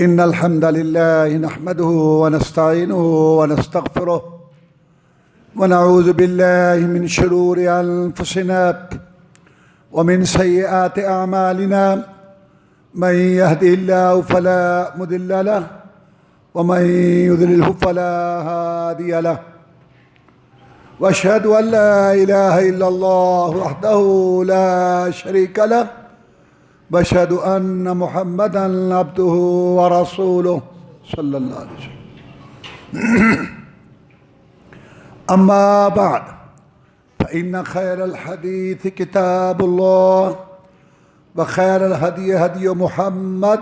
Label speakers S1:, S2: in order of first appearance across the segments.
S1: إن الحمد لله نحمده ونستعينه ونستغفره ونعوذ بالله من شرور أنفسنا ومن سيئات أعمالنا من يهده الله فلا مضل له ومن يضلله فلا هادي له وأشهد أن لا إله إلا الله وحده لا شريك له وأشهد أن محمدًا عبده ورسوله صلى الله عليه وسلم. أما بعد فإن خير الحديث كتاب الله وخير الهدي هدي محمد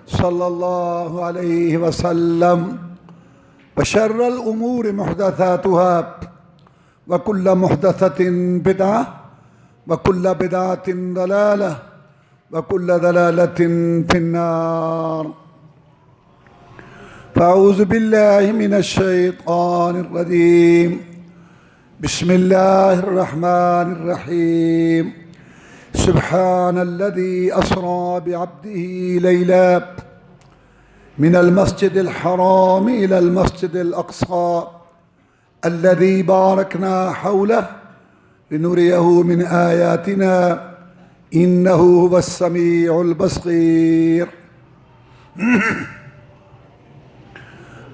S1: صلى الله عليه وسلم وشر الأمور محدثاتها وكل محدثة بدعة وكل بدعة ضلالة وكل ضلالة في النار. فأعوذ بالله من الشيطان الرجيم. بسم الله الرحمن الرحيم. سبحان الذي أسرى بعبده ليلا من المسجد الحرام إلى المسجد الأقصى الذي باركنا حوله لنريه من آياتنا إنه هو السميع البصير.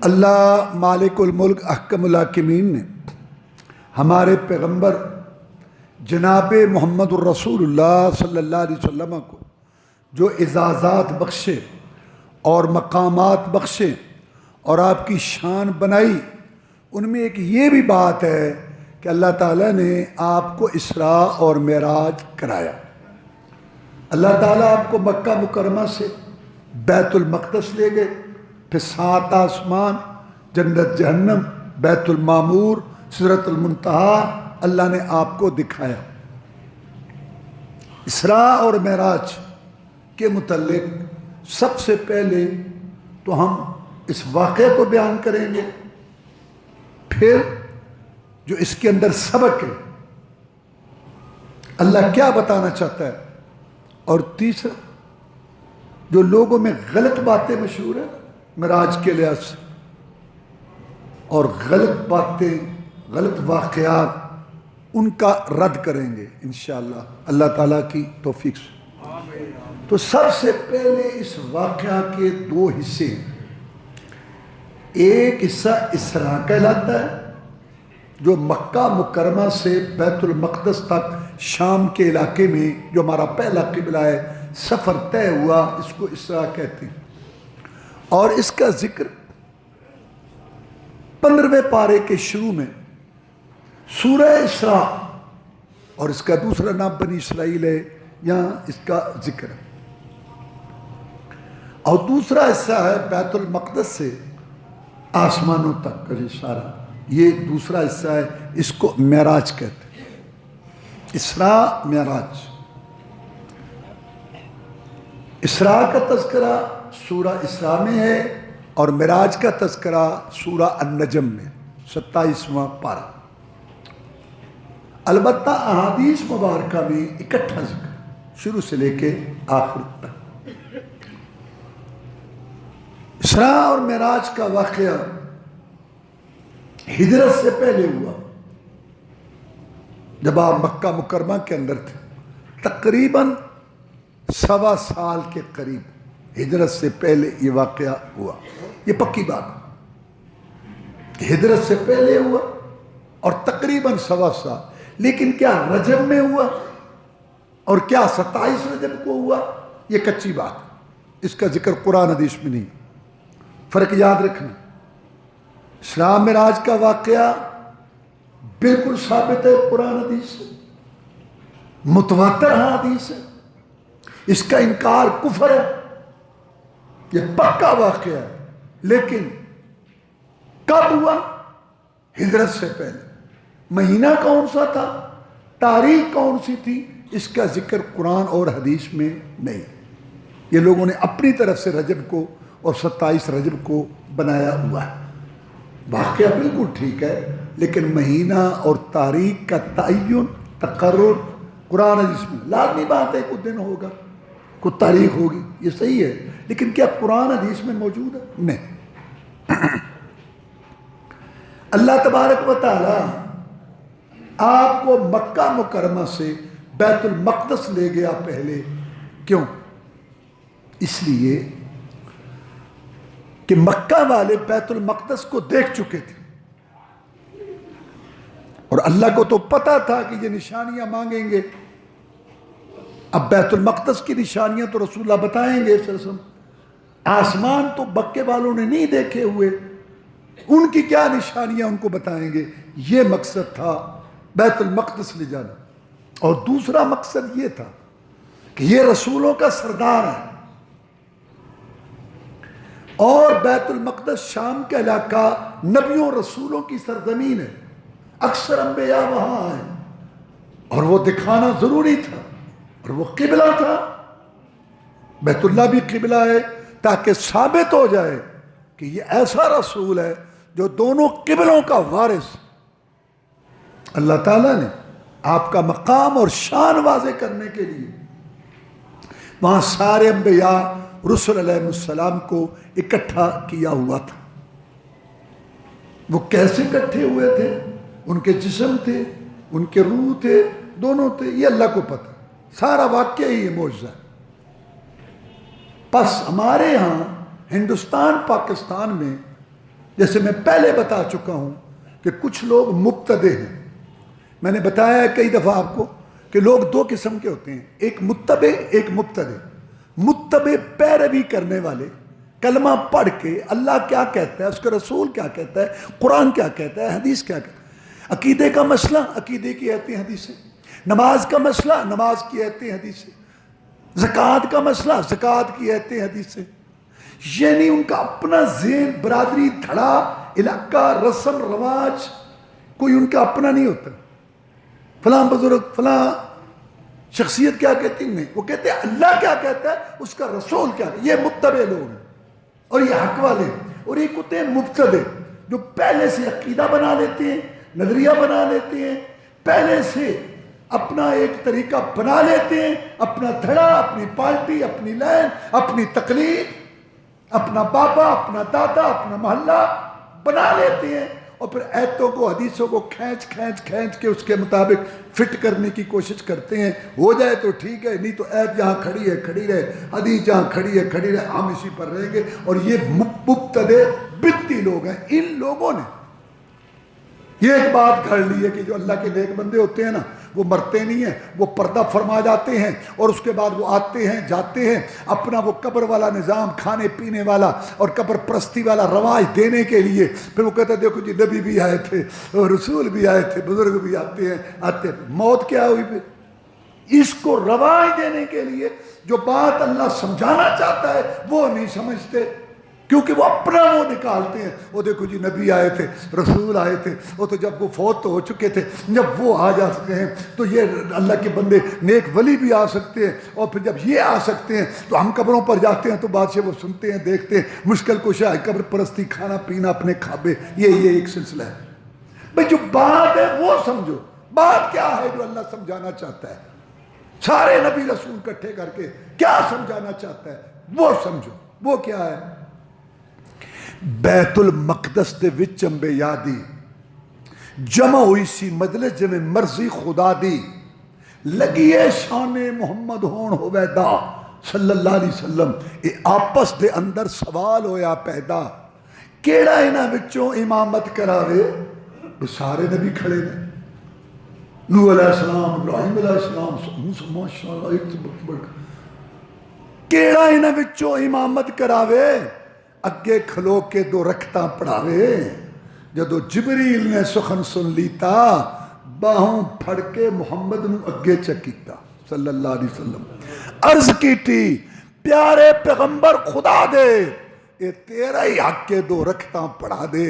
S1: اللہ مالک الملک احکم الحاکمین نے ہمارے پیغمبر جناب محمد الرسول اللہ صلی اللہ علیہ وسلم کو جو اعزازات بخشے اور مقامات بخشے اور آپ کی شان بنائی، ان میں ایک یہ بھی بات ہے کہ اللہ تعالیٰ نے آپ کو اسراء اور معراج کرایا۔ اللہ تعالیٰ آپ کو مکہ مکرمہ سے بیت المقدس لے گئے، پھر 7 آسمان، جنت جہنم، بیت المعمور، سدرۃ المنتہا اللہ نے آپ کو دکھایا۔ اسراء اور معراج کے متعلق سب سے پہلے تو ہم اس واقعے کو بیان کریں گے، پھر جو اس کے اندر سبق ہے اللہ کیا بتانا چاہتا ہے، اور تیسرا جو لوگوں میں غلط باتیں مشہور ہیں معراج کے لحاظ سے، اور غلط باتیں، غلط واقعات، ان کا رد کریں گے انشاءاللہ اللہ تعالیٰ کی توفیق سے۔ تو سب سے پہلے اس واقعہ کے 2 حصے ہیں۔ ایک حصہ اسراء کہلاتا ہے جو مکہ مکرمہ سے بیت المقدس تک شام کے علاقے میں جو ہمارا پہلا قبلہ ہے سفر طے ہوا، اس کو اسراء کہتے ہیں، اور اس کا ذکر 15ویں پارے کے شروع میں سورہ اسراء، اور اس کا دوسرا نام بنی اسرائیل ہے، یہاں اس کا ذکر ہے، اور دوسرا حصہ ہے بیت المقدس سے آسمانوں تک کا سارا، یہ دوسرا حصہ ہے، اس کو معراج کہتے ہیں۔ اسراء معراج، اسراء کا تذکرہ سورہ اسراء میں ہے اور معراج کا تذکرہ سورہ النجم میں 27واں پارہ۔ البتہ احادیث مبارکہ میں اکٹھا ذکر شروع سے لے کے آخر تک۔ اسراء اور معراج کا واقعہ ہجرت سے پہلے ہوا، جب آپ مکہ مکرمہ کے اندر تھے، تقریباً 1.25 سال کے قریب ہجرت سے پہلے یہ واقعہ ہوا۔ یہ پکی بات، ہجرت سے پہلے ہوا اور تقریباً 1.25 سال، لیکن کیا رجب میں ہوا اور کیا 27 رجب کو ہوا، یہ کچی بات، اس کا ذکر قرآن حدیث میں نہیں۔ فرق یاد رکھنا، اسراء معراج کا واقعہ بالکل ثابت ہے قرآن حدیث سے، متواتر حدیث ہے، اس کا انکار کفر ہے، یہ پکا واقعہ ہے۔ لیکن کب ہوا؟ ہجرت سے پہلے۔ مہینہ کون سا تھا، تاریخ کون سی تھی، اس کا ذکر قرآن اور حدیث میں نہیں۔ یہ لوگوں نے اپنی طرف سے رجب کو اور 27 رجب کو بنایا ہوا ہے۔ واقعہ بالکل ٹھیک ہے، لیکن مہینہ اور تاریخ کا تعین، تقرر قرآن حدیث میں لازمی بات ہے کوئی دن ہوگا، کوئی تاریخ ہوگی، یہ صحیح ہے، لیکن کیا قرآن حدیث میں موجود ہے؟ نہیں۔ اللہ تبارک و تعالی آپ کو مکہ مکرمہ سے بیت المقدس لے گیا پہلے، کیوں؟ اس لیے کہ مکہ والے بیت المقدس کو دیکھ چکے تھے اور اللہ کو تو پتا تھا کہ یہ نشانیاں مانگیں گے۔ اب بیت المقدس کی نشانیاں تو رسول اللہ بتائیں گے صلی اللہ علیہ وسلم، آسمان تو مکے والوں نے نہیں دیکھے ہوئے، ان کی کیا نشانیاں ان کو بتائیں گے۔ یہ مقصد تھا بیت المقدس لے جانا، اور دوسرا مقصد یہ تھا کہ یہ رسولوں کا سردار ہے اور بیت المقدس شام کا علاقہ نبیوں رسولوں کی سرزمین ہے، اکثر انبیاء وہاں آئے اور وہ دکھانا ضروری تھا، اور وہ قبلہ تھا، بیت اللہ بھی قبلہ ہے، تاکہ ثابت ہو جائے کہ یہ ایسا رسول ہے جو دونوں قبلوں کا وارث۔ اللہ تعالیٰ نے آپ کا مقام اور شان واضح کرنے کے لیے وہاں سارے انبیاء رسول علیہ السلام کو اکٹھا کیا ہوا تھا۔ وہ کیسے اکٹھے ہوئے تھے؟ ان کے جسم تھے، ان کے روح تھے، دونوں تھے، یہ اللہ کو پتہ، سارا واقعہ ہی یہ معجزہ ہے۔ پس ہمارے ہاں ہندوستان پاکستان میں، جیسے میں پہلے بتا چکا ہوں کہ کچھ لوگ مبتدع ہیں۔ میں نے بتایا ہے کئی دفعہ آپ کو کہ لوگ دو قسم کے ہوتے ہیں، ایک متبع، ایک مبتدع۔ متبع پیروی کرنے والے، کلمہ پڑھ کے اللہ کیا کہتا ہے، اس کا رسول کیا کہتا ہے، قرآن کیا کہتا ہے، حدیث کیا کہتا ہے، عقیدے کا مسئلہ عقیدے کی آیتیں حدیثیں، نماز کا مسئلہ نماز کی آیتیں حدیثیں، زکوٰۃ کا مسئلہ زکوٰۃ کی آیتیں حدیثیں۔ یعنی ان کا اپنا ذہن، برادری، دھڑا، علاقہ، رسم رواج، کوئی ان کا اپنا نہیں ہوتا۔ فلاں بزرگ، فلاں شخصیت کیا کہتی نہیں، وہ کہتے ہیں اللہ کیا کہتا ہے، اس کا رسول کیا کہتا ہے۔ یہ متبع لوگ ہیں اور یہ حق والے ہیں، اور یہ ہوتے ہیں مبتدع جو پہلے سے عقیدہ بنا لیتے ہیں، نظریہ بنا لیتے ہیں، پہلے سے اپنا ایک طریقہ بنا لیتے ہیں، اپنا دھڑا، اپنی پارٹی، اپنی لائن، اپنی تقلید، اپنا بابا، اپنا دادا، اپنا محلہ بنا لیتے ہیں، اور پھر ایتوں کو، حدیثوں کو کھینچ کے اس کے مطابق فٹ کرنے کی کوشش کرتے ہیں۔ ہو جائے تو ٹھیک ہے، نہیں تو ایت جہاں کھڑی ہے کھڑی رہے، حدیث جہاں کھڑی ہے کھڑی رہے، ہم اسی پر رہیں گے۔ اور یہ مبتدع بدتی لوگ ہیں۔ ان لوگوں نے یہ ایک بات گھڑ لی ہے کہ جو اللہ کے نیک بندے ہوتے ہیں نا، وہ مرتے نہیں ہیں، وہ پردہ فرما جاتے ہیں، اور اس کے بعد وہ آتے ہیں جاتے ہیں، اپنا وہ قبر والا نظام، کھانے پینے والا اور قبر پرستی والا رواج دینے کے لیے، پھر وہ کہتے ہیں دیکھو جی نبی بھی آئے تھے اور رسول بھی آئے تھے، بزرگ بھی آتے ہیں۔ موت کیا ہوئی پھر؟ اس کو رواج دینے کے لیے جو بات اللہ سمجھانا چاہتا ہے وہ نہیں سمجھتے، کیونکہ وہ اپنا وہ نکالتے ہیں۔ وہ دیکھو جی نبی آئے تھے، رسول آئے تھے، وہ تو جب وہ فوت تو ہو چکے تھے، جب وہ آ جا سکتے ہیں تو یہ اللہ کے بندے نیک ولی بھی آ سکتے ہیں، اور پھر جب یہ آ سکتے ہیں تو ہم قبروں پر جاتے ہیں تو بادشاہ وہ سنتے ہیں، دیکھتے ہیں، مشکل کشا ہے، قبر پرستی، کھانا پینا، اپنے کھابے، یہ ایک سلسلہ ہے۔ بھئی جو بات ہے وہ سمجھو، بات کیا ہے جو اللہ سمجھانا چاہتا ہے، سارے نبی رسول اکٹھے کر کے کیا سمجھانا چاہتا ہے وہ سمجھو۔ وہ کیا ہے؟ بیت المقدس دے وچ انبیاء دی جمع ہوئی سی مجلس جویں مرضی خدا دی، لگی ہے شان محمد ہون ہوئے دا صلی اللہ علیہ وسلم۔ اے آپس دے اندر سوال ہویا پیدا، کیڑا انہاں وچوں امامت کراوے؟ سارے نبی کھڑے نے، نوح علیہ السلام، ابراہیم علیہ السلام، ماشاءاللہ ایک سے بڑھ کیڑا انہاں وچوں امامت کراوے؟ اگے کھلو کے دو رکھتاں پڑھاوے۔ جدو جبریل نے سخن سن لیتا، باہوں پھڑ کے محمد نو اگے چکیتا صلی اللہ علیہ وسلم، عرض کیتی پیارے پیغمبر خدا دے، اے تیرا ہی حق کے دو رکھتاں پڑھا دے،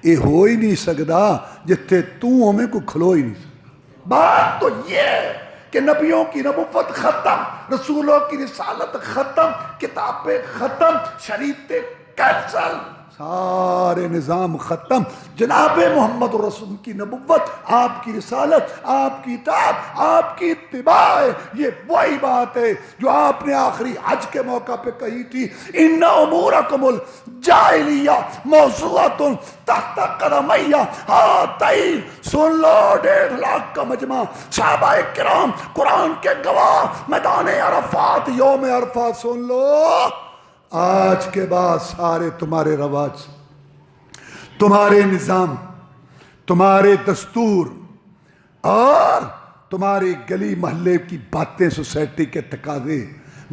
S1: اے ہو ہی نہیں سکدا جتھے تو ہمیں کو کھلو ہی نہیں سکدا۔ بات تو یہ ہے کہ نبیوں کی نبوت ختم، رسولوں کی رسالت ختم، کتابیں ختم، شریعتیں کینسل، سارے نظام ختم. جناب محمد رسول کی نبوت، آپ کی رسالت، آپ کی اطاعت، آپ کی اتباع، یہ وہی بات ہے جو آپ نے آخری حج کے موقع پہ کہی تھی، ان امورکم الجاہلیہ موضوعۃ تحت قدمی ہاتین. سن لو 1.5 لاکھ کا مجمع، صحابہ کرام، قرآن کے گواہ، میدان عرفات، یوم عرفات. سن لو آج کے بعد سارے تمہارے رواج، تمہارے نظام، تمہارے دستور اور تمہاری گلی محلے کی باتیں، سوسائٹی کے تقاضے،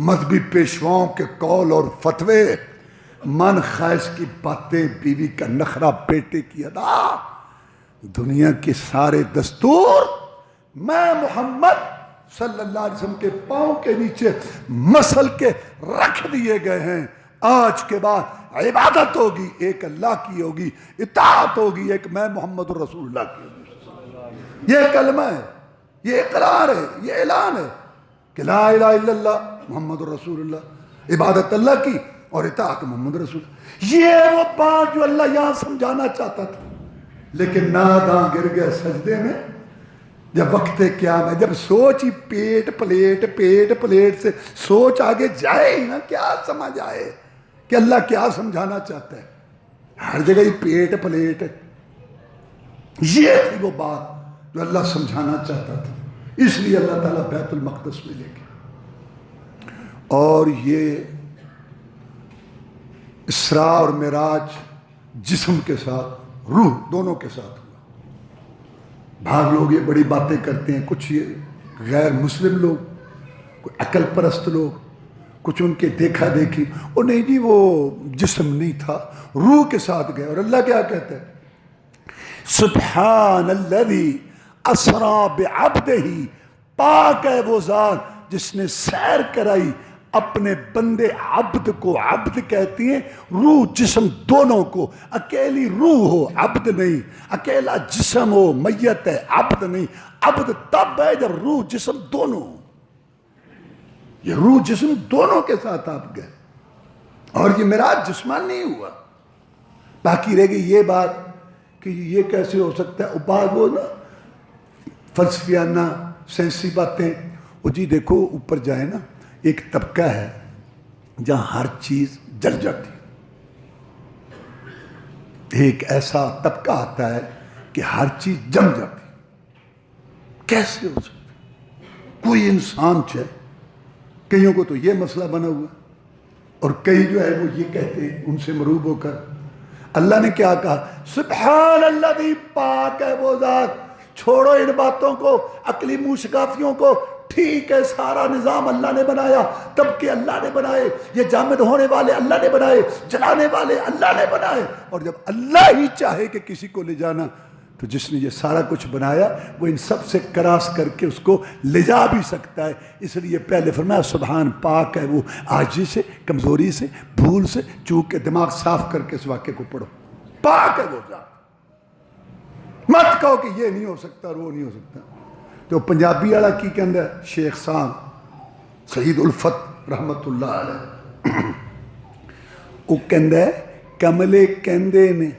S1: مذہبی پیشواؤں کے قول اور فتوے، من خواہش کی باتیں، بیوی کا نخرہ، بیٹے کی ادا، دنیا کے سارے دستور میں محمد صلی اللہ علیہ وسلم کے پاؤں کے نیچے مسل کے رکھ دیے گئے ہیں. آج کے بعد عبادت ہوگی ایک اللہ کی ہوگی، اطاعت ہوگی ایک میں محمد رسول اللہ کی ہوگی. یہ کلمہ ہے، یہ اقرار ہے، یہ اعلان ہے کہ لا الہ الا اللہ محمد رسول اللہ، عبادت اللہ کی اور اطاعت محمد رسول اللہ. یہ وہ بات جو اللہ یہاں سمجھانا چاہتا تھا، لیکن ناداں گر گئے سجدے میں. جب وقت قیام ہے، جب سوچ ہی پیٹ پلیٹ سے سوچ آگے جائے ہی نا، کیا سمجھ آئے کہ اللہ کیا سمجھانا چاہتا ہے. ہر جگہ ہی پیٹ پلیٹ. یہ تھی وہ بات جو اللہ سمجھانا چاہتا تھا. اس لیے اللہ تعالیٰ بیت المقدس میں لے گئے. اور یہ اسراء اور معراج جسم کے ساتھ، روح دونوں کے ساتھ. بعض لوگ یہ بڑی باتیں کرتے ہیں، کچھ یہ غیر مسلم لوگ، کوئی عقل پرست لوگ، کچھ ان کے دیکھا دیکھی، اور نہیں جی وہ جسم نہیں تھا، روح کے ساتھ گئے. اور اللہ کیا کہتا ہے؟ سبحان الذی اسریٰ بعبدہ، پاک ہے وہ ذات جس نے سیر کرائی اپنے بندے. عبد کو عبد کہتی ہیں، روح جسم دونوں کو. اکیلی روح ہو عبد نہیں، اکیلا جسم ہو میت ہے عبد نہیں. عبد تب ہے جب روح جسم دونوں ہو. یہ روح جسم دونوں کے ساتھ آپ گئے. اور یہ معراج جسمانی نہیں ہوا. باقی رہ گئی یہ بات کہ یہ کیسے ہو سکتا ہے. بعد وہ نا فلسفیانہ سینسی باتیں، وہ جی دیکھو اوپر جائے نا، ایک طبقہ ہے جہاں ہر چیز جل جاتی، ایک ایسا طبقہ آتا ہے کہ ہر چیز جم جاتی. کیسے ہو سکتا؟ کوئی انسان چاہے، کئیوں کو تو یہ مسئلہ بنا ہوا، اور کئی جو ہے وہ یہ کہتے ہیں ان سے مروب ہو کر. اللہ نے کیا کہا؟ سبحان الذی، پاک ہے وہ ذات. چھوڑو ان باتوں کو، عقلی منہ شکافیوں کو. ٹھیک ہے سارا نظام اللہ نے بنایا، طبقے اللہ نے بنائے، یہ جامد ہونے والے اللہ نے بنائے، جلانے والے اللہ نے بنائے. اور جب اللہ ہی چاہے کہ کسی کو لے جانا، تو جس نے یہ سارا کچھ بنایا وہ ان سب سے کراس کر کے اس کو لے جا بھی سکتا ہے. اس لیے پہلے فرمایا سبحان، پاک ہے وہ عاجزی سے، کمزوری سے، بھول سے، چوک کے دماغ صاف کر کے اس واقعے کو پڑھو. پاک ہے وہ ذات. مت کہو کہ یہ نہیں ہو سکتا اور وہ نہیں ہو سکتا. جو پنجابی والا کی کہندا ہے شیخ صاحب سعید الفت رحمت اللہ علیہ، وہ کہندا ہے کملے کہندے نے،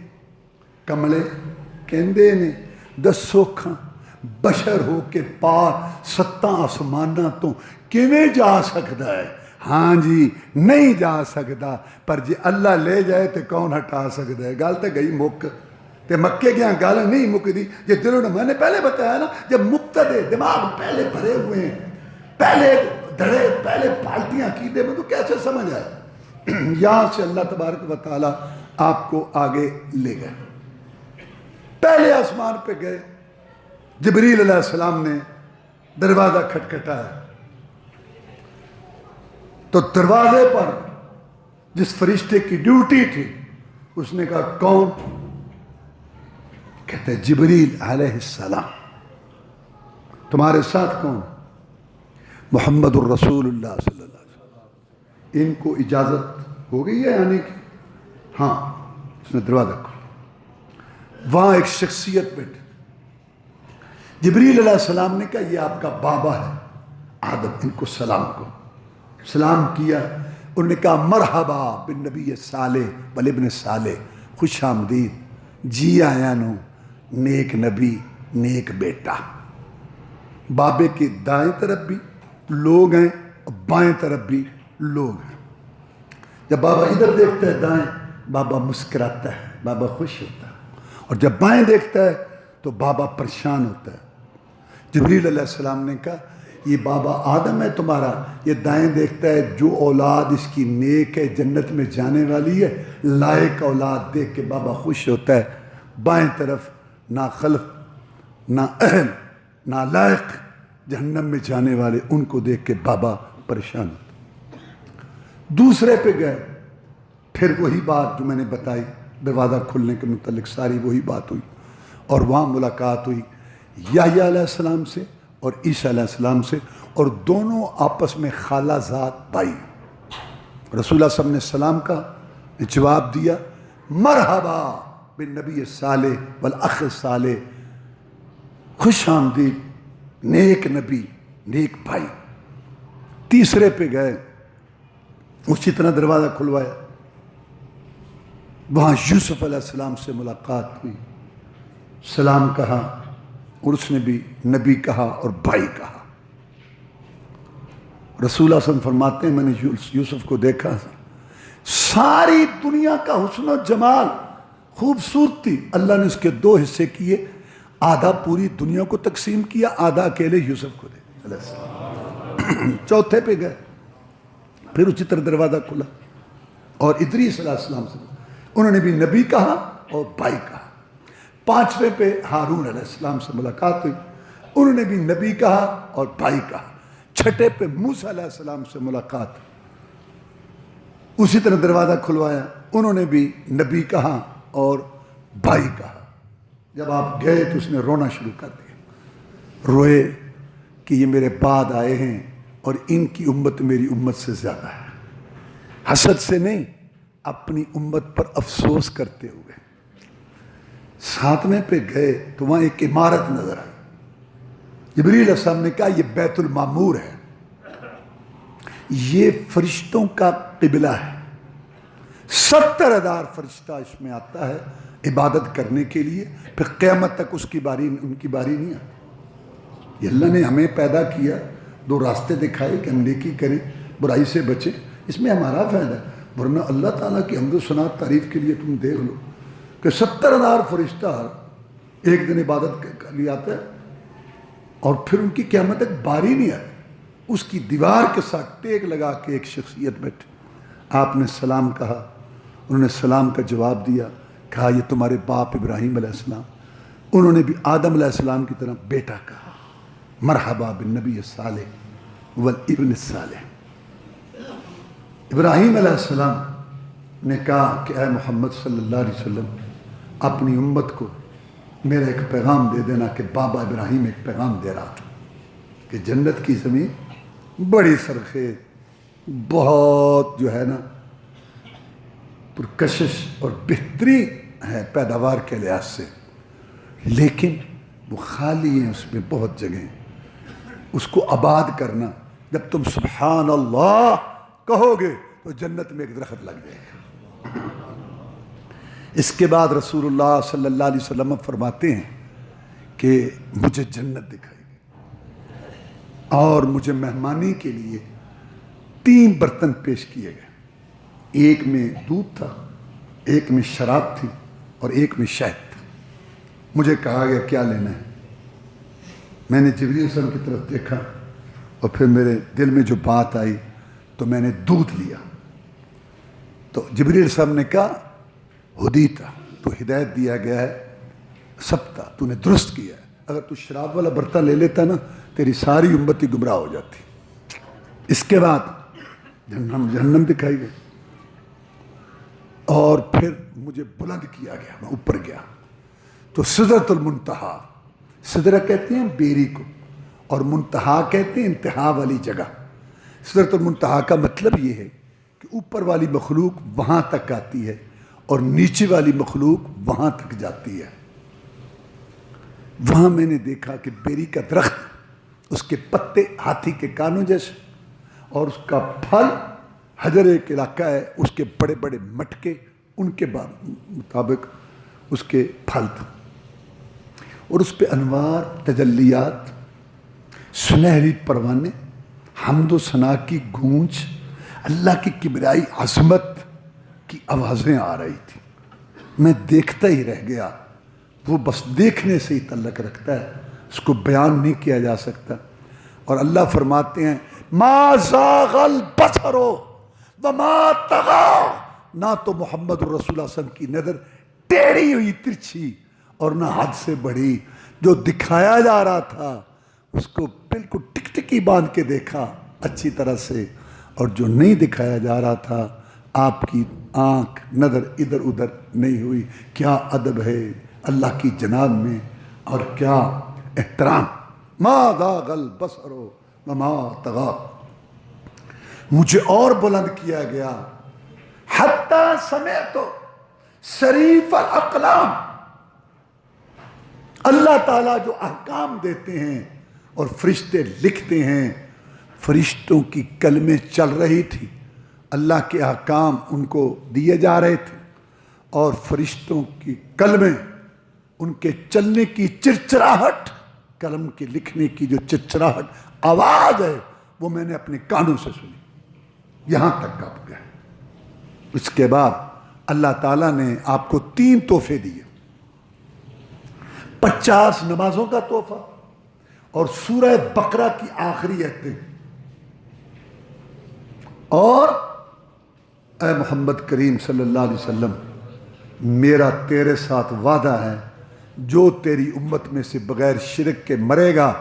S1: کملے کہندے نے دسو کھاں بشر ہو کے پار ستاں آسماناں تو کیویں جا سکدا ہے. ہاں جی نہیں جا سکدا، پر جی اللہ لے جائے تو کون ہٹا سکدا ہے. گل تو گئی مک تے مکے گیا گل نہیں مکدی. یہ دلوں نے، میں نے پہلے بتایا نا، جب مقتدے دماغ پہلے بھرے ہوئے ہیں، پہلے دھڑے، پہلے پالٹیاں عقیدے میں، تو کیسے سمجھ آئے؟ یہاں سے اللہ تبارک و تعالیٰ آپ کو آگے لے گئے. پہلے آسمان پہ گئے، جبریل علیہ السلام نے دروازہ کھٹکھٹایا، تو دروازے پر جس فرشتے کی ڈیوٹی تھی اس نے کہا کون؟ کہتے ہیں جبریل علیہ السلام. تمہارے ساتھ کون؟ محمد الرسول اللہ صلی اللہ علیہ وسلم. ان کو اجازت ہو گئی ہے آنے کی؟ ہاں. اس نے دروازہ کھولا. وہاں ایک شخصیت بیٹھی. جبریل علیہ السلام نے کہا یہ آپ کا بابا ہے آدم، ان کو سلام کو. سلام کیا. انہوں نے کہا مرحبا بالنبی صالح والابن صالح، خوش آمدید، جی آیا نو، نیک نبی نیک بیٹا۔ بابے کے دائیں طرف بھی لوگ ہیں اور بائیں طرف بھی لوگ ہیں۔ جب بابا ادھر دیکھتا ہے دائیں، بابا مسکراتا ہے، بابا خوش ہوتا ہے، اور جب بائیں دیکھتا ہے تو بابا پریشان ہوتا ہے۔ جبریل علیہ السلام نے کہا یہ بابا آدم ہے تمہارا، یہ دائیں دیکھتا ہے، جو اولاد اس کی نیک ہے جنت میں جانے والی ہے، لائق اولاد دیکھ کے بابا خوش ہوتا ہے۔ بائیں طرف نہ خلف نہ اہل نہ لائق جہنم میں جانے والے، ان کو دیکھ کے بابا پریشان ہوتا۔ دوسرے پہ گئے، پھر وہی بات جو میں نے بتائی دروازہ کھلنے کے متعلق، ساری وہی بات ہوئی، اور وہاں ملاقات ہوئی یحییٰ علیہ السلام سے اور عیسیٰ علیہ السلام سے، اور دونوں آپس میں خالہ زاد بھائی۔ رسول اللہ صلی اللہ علیہ وسلم نے السلام کا جواب دیا، مرحبا بالنبی صالح والاخ صالح، خوش آمدید نیک نبی نیک بھائی۔ تیسرے پہ گئے، اسی طرح دروازہ کھلوایا، وہاں یوسف علیہ السلام سے ملاقات ہوئی، سلام کہا، اور اس نے بھی نبی کہا اور بھائی کہا۔ رسول اللہ صلی اللہ علیہ وسلم فرماتے ہیں میں نے یوسف کو دیکھا، ساری دنیا کا حسن و جمال، خوبصورتی، اللہ نے اس کے دو حصے کیے، آدھا پوری دنیا کو تقسیم کیا، آدھا اکیلے یوسف کو دے علیہ السلام۔ چوتھے پہ گئے، پھر اسی طرح دروازہ کھلا، اور ادریس علیہ السلام سے انہوں نے بھی نبی کہا اور بھائی کہا۔ پانچویں پہ ہارون علیہ السلام سے ملاقات ہوئی، انہوں نے بھی نبی کہا اور بھائی کہا۔ چھٹے پہ موسیٰ علیہ السلام سے ملاقات، اسی طرح دروازہ کھلوایا، انہوں نے بھی نبی کہا اور بھائی کہا۔ جب آپ گئے تو اس نے رونا شروع کر دیا، روئے کہ یہ میرے بعد آئے ہیں اور ان کی امت میری امت سے زیادہ ہے، حسد سے نہیں، اپنی امت پر افسوس کرتے ہوئے۔ ساتویں پہ گئے تو وہاں ایک عمارت نظر آئی، جبریل علیہ السلام نے کہا یہ بیت المعمور ہے، یہ فرشتوں کا قبلہ ہے، 70,000 فرشتہ اس میں آتا ہے عبادت کرنے کے لیے، پھر قیامت تک ان کی باری نہیں آتی۔ یہ اللہ نے ہمیں پیدا کیا، دو راستے دکھائے کہ ہم نیکی کریں، برائی سے بچیں، اس میں ہمارا فائدہ ہے، ورنہ اللہ تعالیٰ کی حمد و ثنا تعریف کے لیے تم دیکھ لو کہ 70,000 فرشتہ ایک دن عبادت کے لیے آتا ہے، اور پھر ان کی قیامت تک باری نہیں آتی۔ اس کی دیوار کے ساتھ ٹیک لگا کے ایک شخصیت بیٹھے، آپ نے سلام کہا، انہوں نے سلام کا جواب دیا، کہا یہ تمہارے باپ ابراہیم علیہ السلام، انہوں نے بھی آدم علیہ السلام کی طرح بیٹا کہا، مرحبا بالنبی صالح والابن صالح۔ ابراہیم علیہ السلام نے کہا کہ اے محمد صلی اللہ علیہ وسلم، اپنی امت کو میرا ایک پیغام دے دینا کہ بابا ابراہیم ایک پیغام دے رہا تھا کہ جنت کی زمین بڑی سرخیز، بہت جو ہے نا پرکشش اور بہترین ہے پیداوار کے لحاظ سے، لیکن وہ خالی ہیں، اس میں بہت جگہ ہیں، اس کو آباد کرنا، جب تم سبحان اللہ کہو گے تو جنت میں ایک درخت لگ جائے گا۔ اس کے بعد رسول اللہ صلی اللہ علیہ وسلم فرماتے ہیں کہ مجھے جنت دکھائی گئی اور مجھے مہمانی کے لیے 3 برتن پیش کیے گئے، ایک میں دودھ تھا، ایک میں شراب تھی اور ایک میں شہد تھا۔ مجھے کہا گیا کیا لینا ہے، میں نے جبریل علیہ السلام کی طرف دیکھا اور پھر میرے دل میں جو بات آئی تو میں نے دودھ لیا، تو جبریل علیہ السلام نے کہا ہدیتا، تو ہدایت دیا گیا ہے، سبتا، تو نے درست کیا ہے، اگر تو شراب والا برتن لے لیتا نا تیری ساری امتی گمراہ ہو جاتی۔ اس کے بعد جہنم دکھائی گئی، اور پھر مجھے بلند کیا گیا، میں اوپر گیا تو سدرۃ المنتہا، سدرہ کہتے ہیں بیری کو اور منتہا کہتے ہیں انتہا والی جگہ۔ سدرۃ المنتہا کا مطلب یہ ہے کہ اوپر والی مخلوق وہاں تک آتی ہے اور نیچے والی مخلوق وہاں تک جاتی ہے۔ وہاں میں نے دیکھا کہ بیری کا درخت، اس کے پتے ہاتھی کے کانوں جیسے، اور اس کا پھل حجر ایک علاقہ ہے، اس کے بڑے بڑے مٹکے ان کے مطابق اس کے پھل تھے، اور اس پہ انوار، تجلیات، سنہری پروانے، حمد و ثنا کی گونج، اللہ کی کبریائی عظمت کی آوازیں آ رہی تھی۔ میں دیکھتا ہی رہ گیا، وہ بس دیکھنے سے ہی تعلق رکھتا ہے، اس کو بیان نہیں کیا جا سکتا۔ اور اللہ فرماتے ہیں ما زاغ البصر وما طغى، نہ تو محمد رسول اللہ صلی اللہ علیہ وسلم کی نظر ٹیڑھی ہوئی ترچھی اور نہ حد سے بڑھی۔ جو دکھایا جا رہا تھا اس کو بالکل ٹک ٹکی باندھ کے دیکھا اچھی طرح سے، اور جو نہیں دکھایا جا رہا تھا آپ کی آنکھ نظر ادھر ادھر نہیں ہوئی۔ کیا ادب ہے اللہ کی جناب میں، اور کیا احترام۔ ما زاغ البصر وما طغى، مجھے اور بلند کیا گیا، حتی سمعت صریف الاقلام، اللہ تعالیٰ جو احکام دیتے ہیں اور فرشتے لکھتے ہیں، فرشتوں کی کلمیں چل رہی تھی، اللہ کے احکام ان کو دیے جا رہے تھے، اور فرشتوں کی کلمیں، ان کے چلنے کی چرچراہٹ، قلم کے لکھنے کی جو چرچراہٹ آواز ہے وہ میں نے اپنے کانوں سے سنی۔ یہاں تک آپ گئے۔ اس کے بعد اللہ تعالیٰ نے آپ کو 3 تحفے دیے، 50 نمازوں کا تحفہ اور سورہ بقرہ کی آخری آیتیں، اور اے محمد کریم صلی اللہ علیہ وسلم، میرا تیرے ساتھ وعدہ ہے، جو تیری امت میں سے بغیر شرک کے مرے گا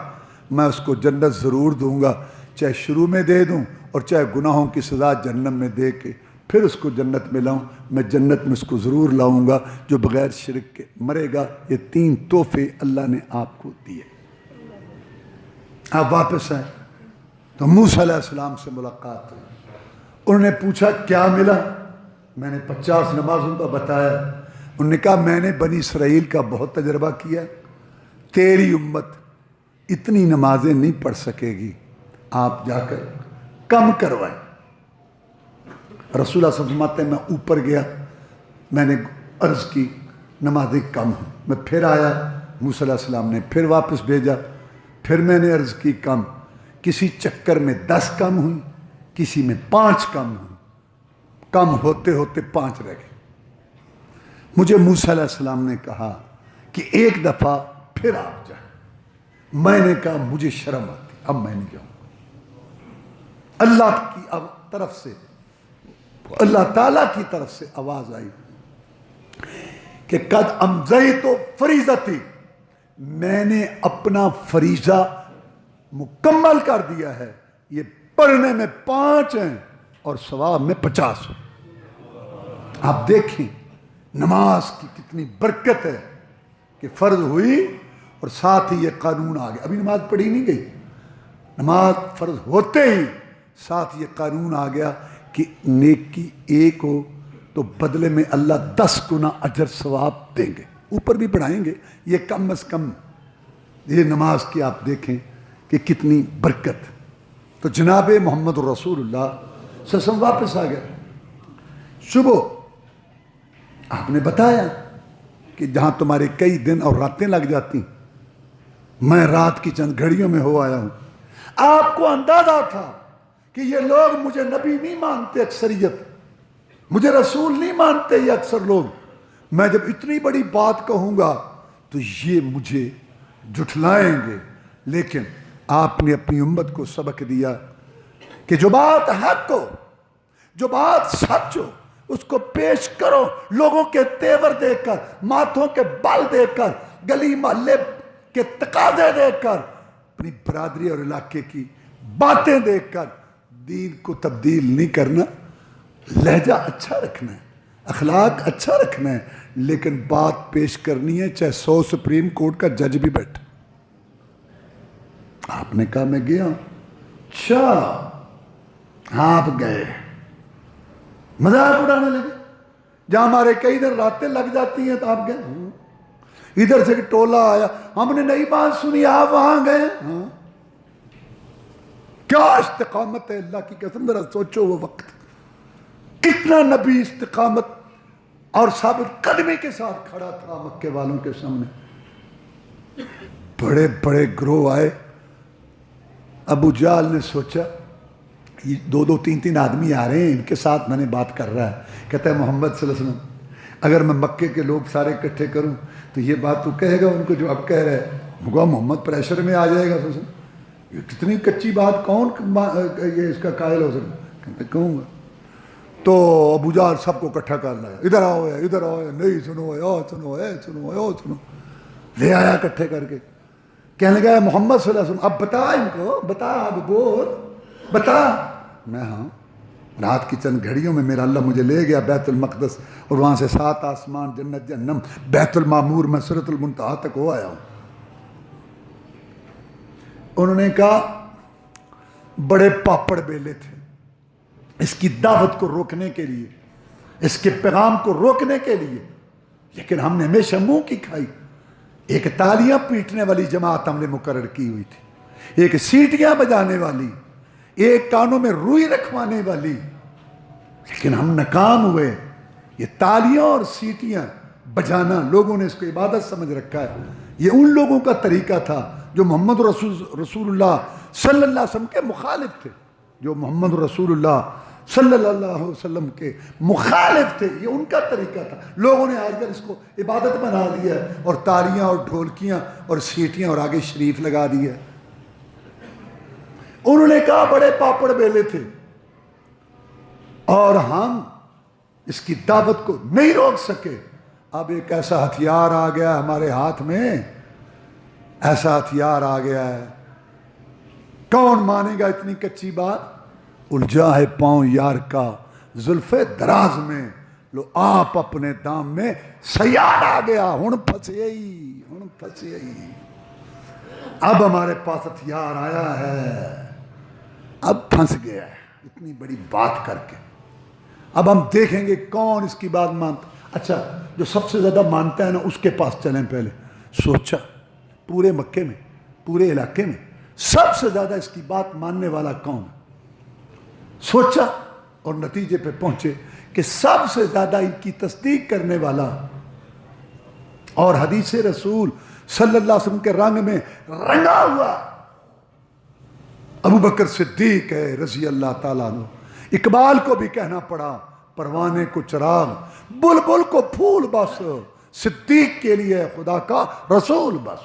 S1: میں اس کو جنت ضرور دوں گا، چاہے شروع میں دے دوں اور چاہے گناہوں کی سزا جہنم میں دے کے پھر اس کو جنت میں لاؤں، میں جنت میں اس کو ضرور لاؤں گا جو بغیر شرک کے مرے گا۔ یہ 3 تحفے اللہ نے آپ کو دیے۔ آپ واپس آئے تو موسیٰ علیہ السلام سے ملاقات ہوئی، انہوں نے پوچھا کیا ملا؟ میں نے 50 نمازوں کا بتایا۔ انہوں نے کہا میں نے بنی اسرائیل کا بہت تجربہ کیا، تیری امت اتنی نمازیں نہیں پڑھ سکے گی، آپ جا کر کم کروائیں۔ رسول اللہ صلی اللہ علیہ وسلم فرماتے ہیں میں اوپر گیا، میں نے عرض کی نمازیں کم ہیں، میں پھر آیا، موسیٰ علیہ السلام نے پھر واپس بھیجا، پھر میں نے عرض کی کم، کسی چکر میں 10 کم ہوئی، کسی میں 5 کم ہوئی، کم ہوتے ہوتے 5 رہ گئے۔ مجھے موسیٰ علیہ السلام نے کہا کہ ایک دفعہ پھر آپ جائیں۔ میں نے کہا مجھے شرم آتی، اب میں نہیں جاؤں۔ اللہ کی طرف سے، اللہ تعالیٰ کی طرف سے آواز آئی کہ قد امضیت فریضتی، میں نے اپنا فریضہ مکمل کر دیا ہے۔ یہ پڑھنے میں 5 ہیں اور ثواب میں 50 ہیں۔ آپ دیکھیں نماز کی کتنی برکت ہے کہ فرض ہوئی اور ساتھ ہی یہ قانون آ گیا۔ ابھی نماز پڑھی نہیں گئی، نماز فرض ہوتے ہی ساتھ یہ قانون آ گیا کہ نیکی 1 ہو تو بدلے میں اللہ 10 گنا اجر ثواب دیں گے، اوپر بھی بڑھائیں گے۔ یہ کم از کم یہ نماز کی آپ دیکھیں کہ کتنی برکت۔ تو جناب محمد رسول اللہ صلی اللہ علیہ وسلم واپس آ گئے۔ صبح آپ نے بتایا کہ جہاں تمہارے کئی دن اور راتیں لگ جاتی، میں رات کی چند گھڑیوں میں ہو آیا ہوں۔ آپ کو اندازہ تھا کہ یہ لوگ مجھے نبی نہیں مانتے، اکثریت مجھے رسول نہیں مانتے یہ اکثر لوگ، میں جب اتنی بڑی بات کہوں گا تو یہ مجھے جھٹلائیں گے۔ لیکن آپ نے اپنی امت کو سبق دیا کہ جو بات حق ہو، جو بات سچ ہو، اس کو پیش کرو، لوگوں کے تیور دیکھ کر، ماتھوں کے بال دیکھ کر، گلی محلے کے تقاضے دیکھ کر، اپنی برادری اور علاقے کی باتیں دیکھ کر دین کو تبدیل نہیں کرنا۔ لہجہ اچھا رکھنا ہے، اخلاق اچھا رکھنا ہے، لیکن بات پیش کرنی ہے چاہے 100 سپریم کورٹ کا جج بھی بیٹھے۔ آپ نے کہا میں گیا۔ اچھا آپ گئے، مذاق اڑانے لگے، جہاں ہمارے کئی دن راتیں لگ جاتی ہیں تو آپ گئے۔ ادھر سے ٹولہ آیا، ہم نے نئی بات سنی، آپ وہاں گئے۔ کیا استقامت ہے، اللہ کی قسم ذرا سوچو وہ وقت، کتنا نبی استقامت اور ثابت قدمی کے ساتھ کھڑا تھا مکے والوں کے سامنے. بڑے بڑے گروہ آئے. ابو جہل نے سوچا یہ دو دو تین تین آدمی آ رہے ہیں, ان کے ساتھ میں نے بات کر رہا ہے. کہتا ہے محمد صلی اللہ علیہ وسلم اگر میں مکے کے لوگ سارے اکٹھے کروں تو یہ بات تو کہے گا ان کو جو اب کہہ رہے ہیں. مگا محمد پریشر میں آ جائے گا. یہ کتنی کچی بات کون یہ اس کا قائل ہو سکتا. کہوں گا. تو ابو جہل سب کو اکٹھا کر لایا. ادھر آؤ ہے, ادھر آؤ ہے, نہیں سنو ہے, او سنو ہے, سنو ہے, او سنو. لے آیا اکٹھے کر کے. کہنے لگا محمد صلی اللہ علیہ وسلم اب بتا ان کو, بتا اب بول, بتا. میں ہاں رات کی چند گھڑیوں میں میرا اللہ مجھے لے گیا بیت المقدس, اور وہاں سے 7 آسمان, جنت, جہنم, بیت المعمور, میں سدرۃ المنتہا تک ہو آیا ہوں. انہوں نے کہا بڑے پاپڑ بیلے تھے اس کی دعوت کو روکنے کے لیے, اس کے پیغام کو روکنے کے لیے, لیکن ہم نے ہمیشہ منہ کی کھائی. ایک تالیاں پیٹنے والی جماعت ہم نے مقرر کی ہوئی تھی, ایک سیٹیاں بجانے والی, ایک کانوں میں روئی رکھوانے والی, لیکن ہم ناکام ہوئے. یہ تالیاں اور سیٹیاں بجانا لوگوں نے اس کو عبادت سمجھ رکھا ہے. یہ ان لوگوں کا طریقہ تھا جو محمد رسول اللہ صلی اللہ علیہ وسلم کے مخالف تھے, جو محمد رسول اللہ صلی اللہ علیہ وسلم کے مخالف تھے. یہ ان کا طریقہ تھا. لوگوں نے آج کل اس کو عبادت بنا لیا ہے, اور تالیاں اور ڈھولکیاں اور سیٹیاں اور آگے شریف لگا دیا ہے. انہوں نے کہا بڑے پاپڑ بیلے تھے اور ہم اس کی دعوت کو نہیں روک سکے. اب ایک ایسا ہتھیار آ گیا ہمارے ہاتھ میں, ایسا ہتھیار آ گیا ہے, کون مانے گا اتنی کچی بات. الجھا ہے پاؤں یار کا زلف دراز میں, لو آپ اپنے دام میں سیاد آ گیا. ہن پھسے ہی, ہن پھسے ہی. اب ہمارے پاس ہتھیار آیا ہے, اب پھنس گیا ہے اتنی بڑی بات کر کے. اب ہم دیکھیں گے کون اس کی بات مانتا. اچھا جو سب سے زیادہ مانتا ہے نا اس کے پاس چلیں پہلے. سوچا پورے مکے میں, پورے علاقے میں سب سے زیادہ اس کی بات ماننے والا کون ہے. سوچا اور نتیجے پہ پہنچے کہ سب سے زیادہ ان کی تصدیق کرنے والا اور حدیث رسول صلی اللہ علیہ وسلم کے رنگ میں رنگا ہوا ابو بکر صدیق ہے رضی اللہ تعالیٰ عنہ. اقبال کو بھی کہنا پڑا پروانے کو چراغ, بلبل کو پھول بس, صدیق کے لیے خدا کا رسول بس.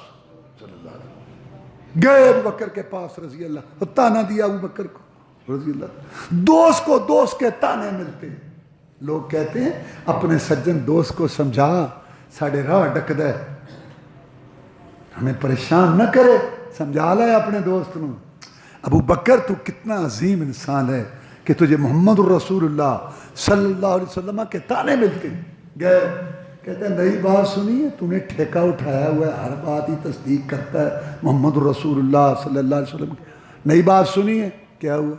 S1: صلی اللہ علیہ وسلم گئے ابو بکر کے پاس رضی اللہ, تانا دیا ابو بکر کو رضی اللہ. دوست کو دوست کے تانے ملتے. لوگ کہتے ہیں اپنے سجن دوست کو سمجھا, ساڑھے راہ ڈک دے, ہمیں پریشان نہ کرے, سمجھا لے اپنے دوست نو. ابو بکر تو کتنا عظیم انسان ہے کہ تجھے محمد الرسول اللہ صلی اللہ علیہ وسلم کے تانے ملتے. گئے کہتے ہیں نئی بات سنی ہے, تو نے ٹھیکہ اٹھایا ہوا ہے, ہر بات ہی تصدیق کرتا ہے محمد الرسول اللہ صلی اللہ علیہ وسلم کی. نئی بات سنی ہے, کیا ہوا.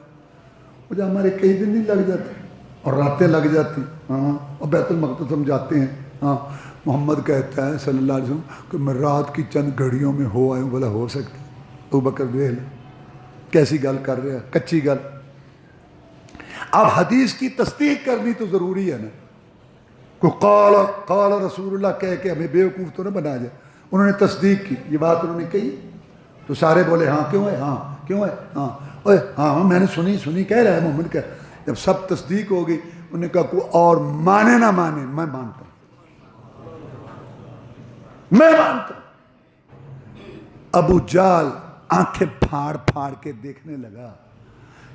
S1: وہ جو ہمارے کئی دن نہیں لگ جاتے اور راتیں لگ جاتی, ہاں, اور بیت المقدس ہم جاتے ہیں. ہاں محمد کہتا ہے صلی اللہ علیہ وسلم کہ میں رات کی چند گھڑیوں میں ہو آیا ہوں. بولا ہو سکتا. ابو بکر دیکھ لے کیسی گل کر رہے ہیں, کچی گل. اب حدیث کی تصدیق کرنی تو ضروری ہے نا. کو قال رسول اللہ کہہ کے ہمیں بیوقوف تو نہ بنا جائے. انہوں نے تصدیق کی, یہ بات انہوں نے کہی تو سارے بولے ہاں کیوں ہے, ہاں کیوں ہے, ہاں اوے ہاں میں نے سنی کہہ رہا ہے محمد کا. جب سب تصدیق ہو گئی انہوں نے کہا کوئی اور مانے نہ مانے میں مانتا ہوں, میں مانتا ہوں. ابو جہل آنکھیں پھاڑ پھاڑ کے دیکھنے لگا.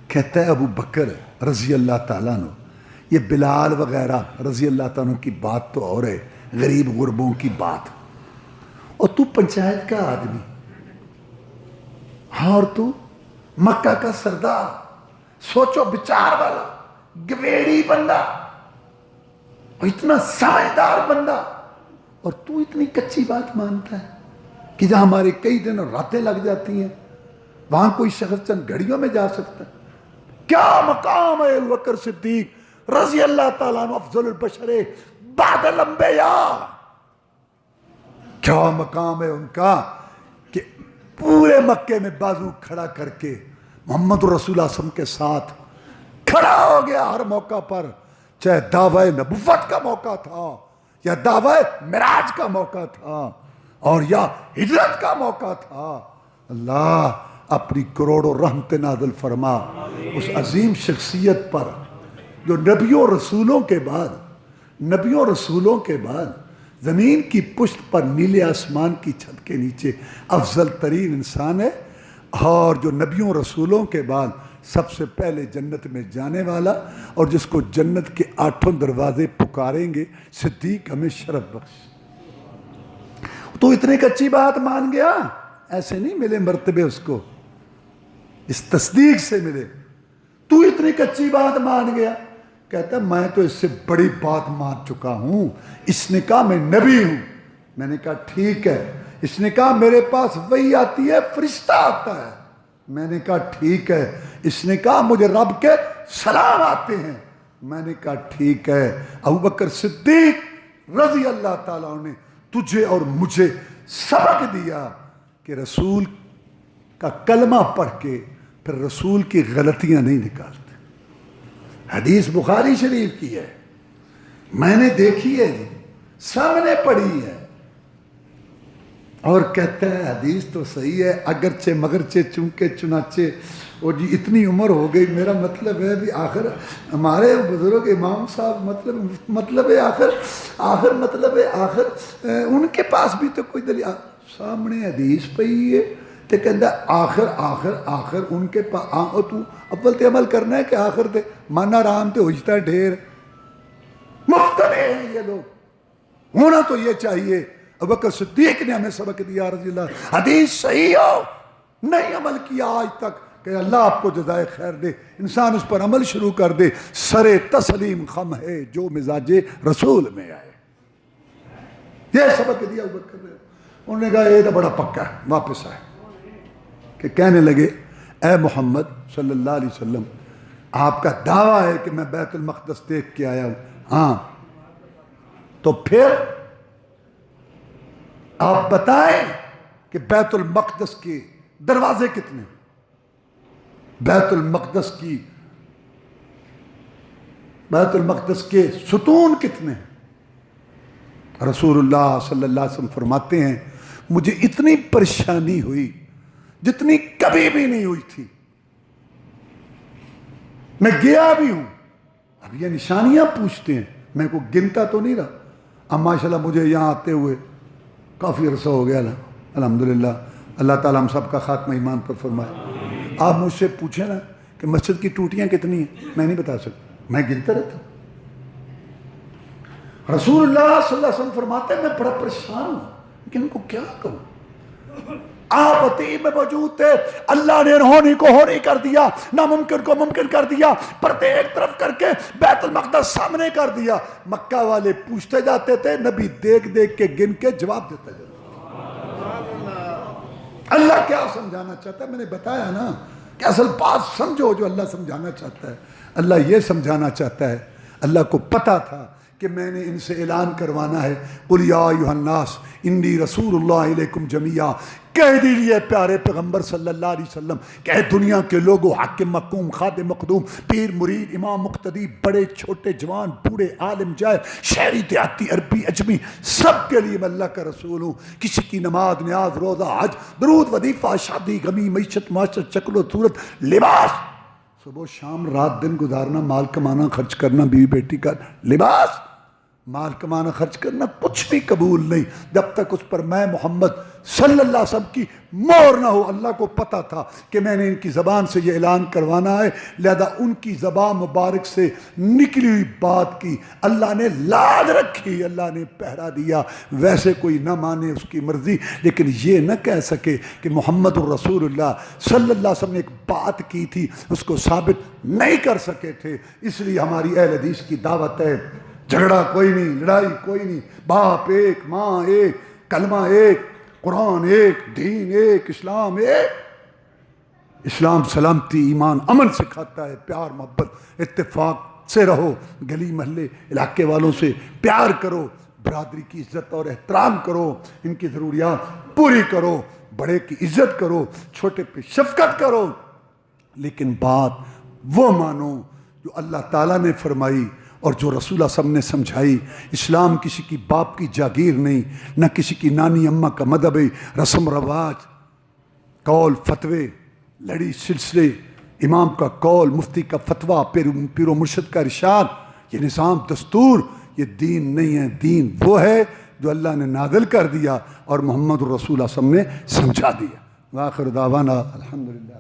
S1: کہتا ہے ابو بکر رضی اللہ تعالیٰ عنہ, یہ بلال وغیرہ رضی اللہ تعالیٰ عنہ کی بات تو اور ہے, غریب غربوں کی بات, اور تو پنچایت کا آدمی, اور تو مکہ کا سردار, سوچو بچار والا, گویڑی بندہ, اور اتنا سمجھدار بندہ, اور تو اتنی کچی بات مانتا ہے کہ جہاں ہمارے کئی دن اور راتیں لگ جاتی ہیں وہاں کوئی شخص چند گھڑیوں میں جا سکتا ہے. کیا مقام ہے ابو بکر صدیق رضی اللہ تعالیٰ عنہ افضل البشر بعد الانبیاء, کیا مقام ہے ان کا کہ پورے مکے میں بازو کھڑا کر کے محمد رسول اللہ صلی اللہ علیہ وسلم کے ساتھ کھڑا ہو گیا ہر موقع پر, چاہے دعوی نبوت کا موقع تھا, یا دعوی معراج کا موقع تھا اور یا ہجرت کا موقع تھا، اللہ اپنی کروڑوں رحمت نازل فرما اس عظیم شخصیت پر جو نبیوں رسولوں کے بعد زمین کی پشت پر نیلے آسمان کی چھت کے نیچے افضل ترین انسان ہے، اور جو نبیوں رسولوں کے بعد سب سے پہلے جنت میں جانے والا اور جس کو جنت کے 8 دروازے پکاریں گے، صدیق ہمیں شرف بخش۔ تو اتنی کچی بات مان گیا، ایسے نہیں ملے مرتبے اس کو، اس تصدیق سے ملے۔ تو اتنی کچی بات مان گیا، کہتا میں تو اس سے بڑی بات مان چکا ہوں، اس نے کہا میں نبی ہوں۔ میں نے کہا ٹھیک ہے۔ اس نے کہا میرے پاس وحی آتی ہے، فرشتہ آتا ہے۔ میں نے کہا ٹھیک ہے۔ اس نے کہا مجھے رب کے سلام آتے ہیں۔ میں نے کہا ٹھیک ہے۔ ابوبکر صدیق رضی اللہ تعالیٰ نے تجھے اور مجھے سبق دیا کہ رسول کا کلمہ پڑھ کے پھر رسول کی غلطیاں نہیں نکالتے۔ حدیث بخاری شریف کی ہے، میں نے دیکھی ہے، سامنے پڑھی ہے، اور کہتا ہے حدیث تو صحیح ہے، اگرچہ مگرچہ چونکہ چنانچہ، اور جی اتنی عمر ہو گئی، میرا مطلب ہے بھی آخر ہمارے بزرگ امام صاحب مطلب ہے آخر ان کے پاس بھی تو کوئی دلیل سامنے حدیث پئی ہے تو کہتا آخر ان کے پاس تو اول تے عمل کرنا ہے کہ آخر تے من آرام تے ہوجتا ہے ڈھیر، مفترے ہیں یہ لوگ۔ ہونا تو یہ چاہیے۔ ابوبکر صدیق نے ہمیں سبق دیا رضی اللہ، حدیث صحیح ہو، نہیں عمل کیا آج تک کہ اللہ آپ کو جزائے خیر دے، انسان اس پر عمل شروع کر دے۔ سر تسلیم خم ہے جو مزاج رسول میں آئے، یہ سبق دیا ابوبکر نے۔ انہوں نے کہا یہ تو بڑا پکا ہے، واپس آئے کہ کہنے لگے اے محمد صلی اللہ علیہ وسلم، آپ کا دعویٰ ہے کہ میں بیت المقدس دیکھ کے آیا ہوں، ہاں تو پھر آپ بتائیں کہ بیت المقدس کے دروازے کتنے، بیت المقدس کے ستون کتنے؟ رسول اللہ صلی اللہ علیہ وسلم فرماتے ہیں مجھے اتنی پریشانی ہوئی جتنی کبھی بھی نہیں ہوئی تھی، میں گیا بھی ہوں۔ اب یہ نشانیاں پوچھتے ہیں، میں کو گنتا تو نہیں رہا۔ اب ماشاءاللہ مجھے یہاں آتے ہوئے کافی عرصہ ہو گیا، الحمدللہ، اللہ تعالیٰ ہم سب کا خاتمہ ایمان پر فرمائے۔ آپ مجھ سے پوچھیں نا کہ مسجد کی ٹوٹیاں کتنی ہیں، میں نہیں بتا سکتا، میں گنتا رہتا ہوں۔ رسول اللہ صلی اللہ علیہ وسلم فرماتے ہیں میں بڑا پریشان ہوں لیکن ان کو کیا کہوں، آپ عتیب میں موجود تھے، اللہ نے ہونی کو ہونی کر دیا، ناممکن کو ممکن کر دیا، پردے ایک طرف کر کے بیت المقدس سامنے کر دیا۔ مکہ والے پوچھتے جاتے تھے، نبی دیکھ دیکھ کے گن کے جواب دیتا جاتا۔ اللہ کیا سمجھانا چاہتا ہے، میں نے بتایا نا کہ اصل بات سمجھو جو اللہ سمجھانا چاہتا ہے۔ اللہ یہ سمجھانا چاہتا ہے، اللہ کو پتا تھا کہ میں نے ان سے اعلان کروانا ہے، قُلْ يَا أَيُّهَا النَّاسِ إِنِّي رَسُولُ اللَّهِ إِلَيْكُمْ جَمِيعًا، کہہ دیجئے پیارے پیغمبر صلی اللہ علیہ وسلم کہ اے دنیا کے لوگوں، حاکم محکوم خادم مخدوم، پیر مرید امام مقتدی، بڑے چھوٹے جوان بوڑھے عالم جاہل شہری دیہاتی عربی اجمی، سب کے لیے میں اللہ کا رسول ہوں۔ کسی کی نماز نیاز روزہ حج درود وظیفہ شادی غمی معیشت معاشرت شکل و صورت لباس، صبح شام رات دن گزارنا، مال کمانا خرچ کرنا، بیوی بیٹی کا لباس، مال کمانا خرچ کرنا کچھ بھی قبول نہیں جب تک اس پر میں محمد صلی اللہ علیہ وسلم کی مہر نہ ہو۔ اللہ کو پتا تھا کہ میں نے ان کی زبان سے یہ اعلان کروانا ہے، لہذا ان کی زبان مبارک سے نکلی ہوئی بات کی اللہ نے لاج رکھی، اللہ نے پہرا دیا۔ ویسے کوئی نہ مانے اس کی مرضی، لیکن یہ نہ کہہ سکے کہ محمد الرسول اللہ صلی اللہ علیہ وسلم نے ایک بات کی تھی اس کو ثابت نہیں کر سکے تھے۔ اس لیے ہماری اہل حدیث کی دعوت ہے، جھگڑا کوئی نہیں، لڑائی کوئی نہیں، باپ ایک، ماں ایک، کلمہ ایک، قرآن ایک، دین ایک، اسلام ایک۔ اسلام سلامتی ایمان امن سکھاتا ہے، پیار محبت اتفاق سے رہو، گلی محلے علاقے والوں سے پیار کرو، برادری کی عزت اور احترام کرو، ان کی ضروریات پوری کرو، بڑے کی عزت کرو، چھوٹے پہ شفقت کرو، لیکن بات وہ مانو جو اللہ تعالیٰ نے فرمائی اور جو رسول اللہ صلی اللہ علیہ وسلم نے سمجھائی، اسلام کسی کی باپ کی جاگیر نہیں، نہ کسی کی نانی اماں کا مذہب، رسم و رواج، قول فتوے، لڑی سلسلے، امام کا قول، مفتی کا فتویٰ، پیر و مرشد کا ارشاد، یہ نظام دستور، یہ دین نہیں ہے۔ دین وہ ہے جو اللہ نے نازل کر دیا اور محمد الرسول صلی اللہ علیہ وسلم نے سمجھا دیا۔ وآخر دعوانا الحمدللہ۔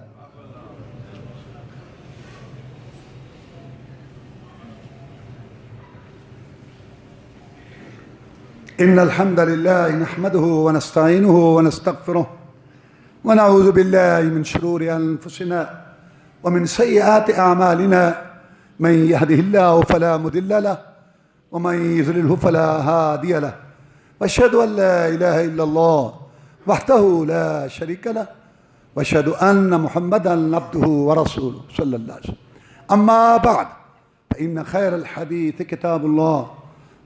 S1: إن الحمد لله نحمده ونستعينه ونستغفره ونعوذ بالله من شرور أنفسنا ومن سيئات أعمالنا، من يهده الله فلا مضل له ومن يضلله فلا هادي له، وأشهد أن لا إله إلا الله وحده لا شريك له، وأشهد أن محمدا عبده ورسوله صلى الله عليه وسلم. أما بعد، فإن خير الحديث كتاب الله،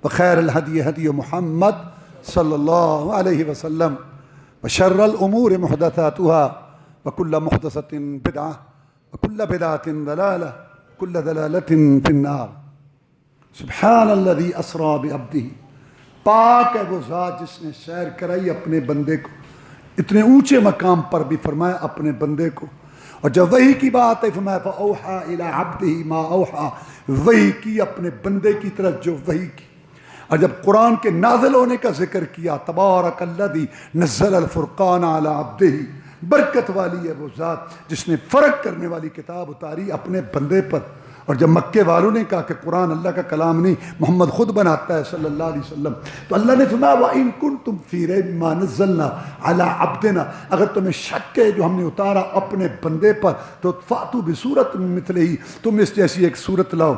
S1: وخير الهدي هدي محمد صلى الله عليه وسلم، وشر الأمور محدثاتها، وكل محدثة بدعة، وكل بدعة ضلالة، وكل ضلالة في النار. سبحان الذي أسرى بعبده، پاک ہے وہ ذات جس نے سیر کرائی اپنے بندے کو، اتنے اونچے مقام پر بھی فرمایا اپنے بندے کو، اور جب وحی کی بات ہے فرمایا فَأَوْحَى إِلَىٰ عَبْدِهِ مَا أَوْحَى، وحی کی اپنے بندے کی طرف جو وحی کی۔ اور جب قرآن کے نازل ہونے کا ذکر کیا، تبارک الذی نزل الفرقان علی عبدہ، برکت والی ہے وہ ذات جس نے فرق کرنے والی کتاب اتاری اپنے بندے پر۔ اور جب مکے والوں نے کہا کہ قرآن اللہ کا کلام نہیں، محمد خود بناتا ہے صلی اللہ علیہ وسلم، تو اللہ نے فرمایا وَإِن كُنتُمْ فِي رَيْبٍ مَّا نَزَّلْنَا عَلَىٰ عَبْدِنَا، اگر تمہیں شک ہے جو ہم نے اتارا اپنے بندے پر تو فَأْتُوا بِسُورَةٍ مِّثْلِهِ، تم اس جیسی ایک صورت لاؤ۔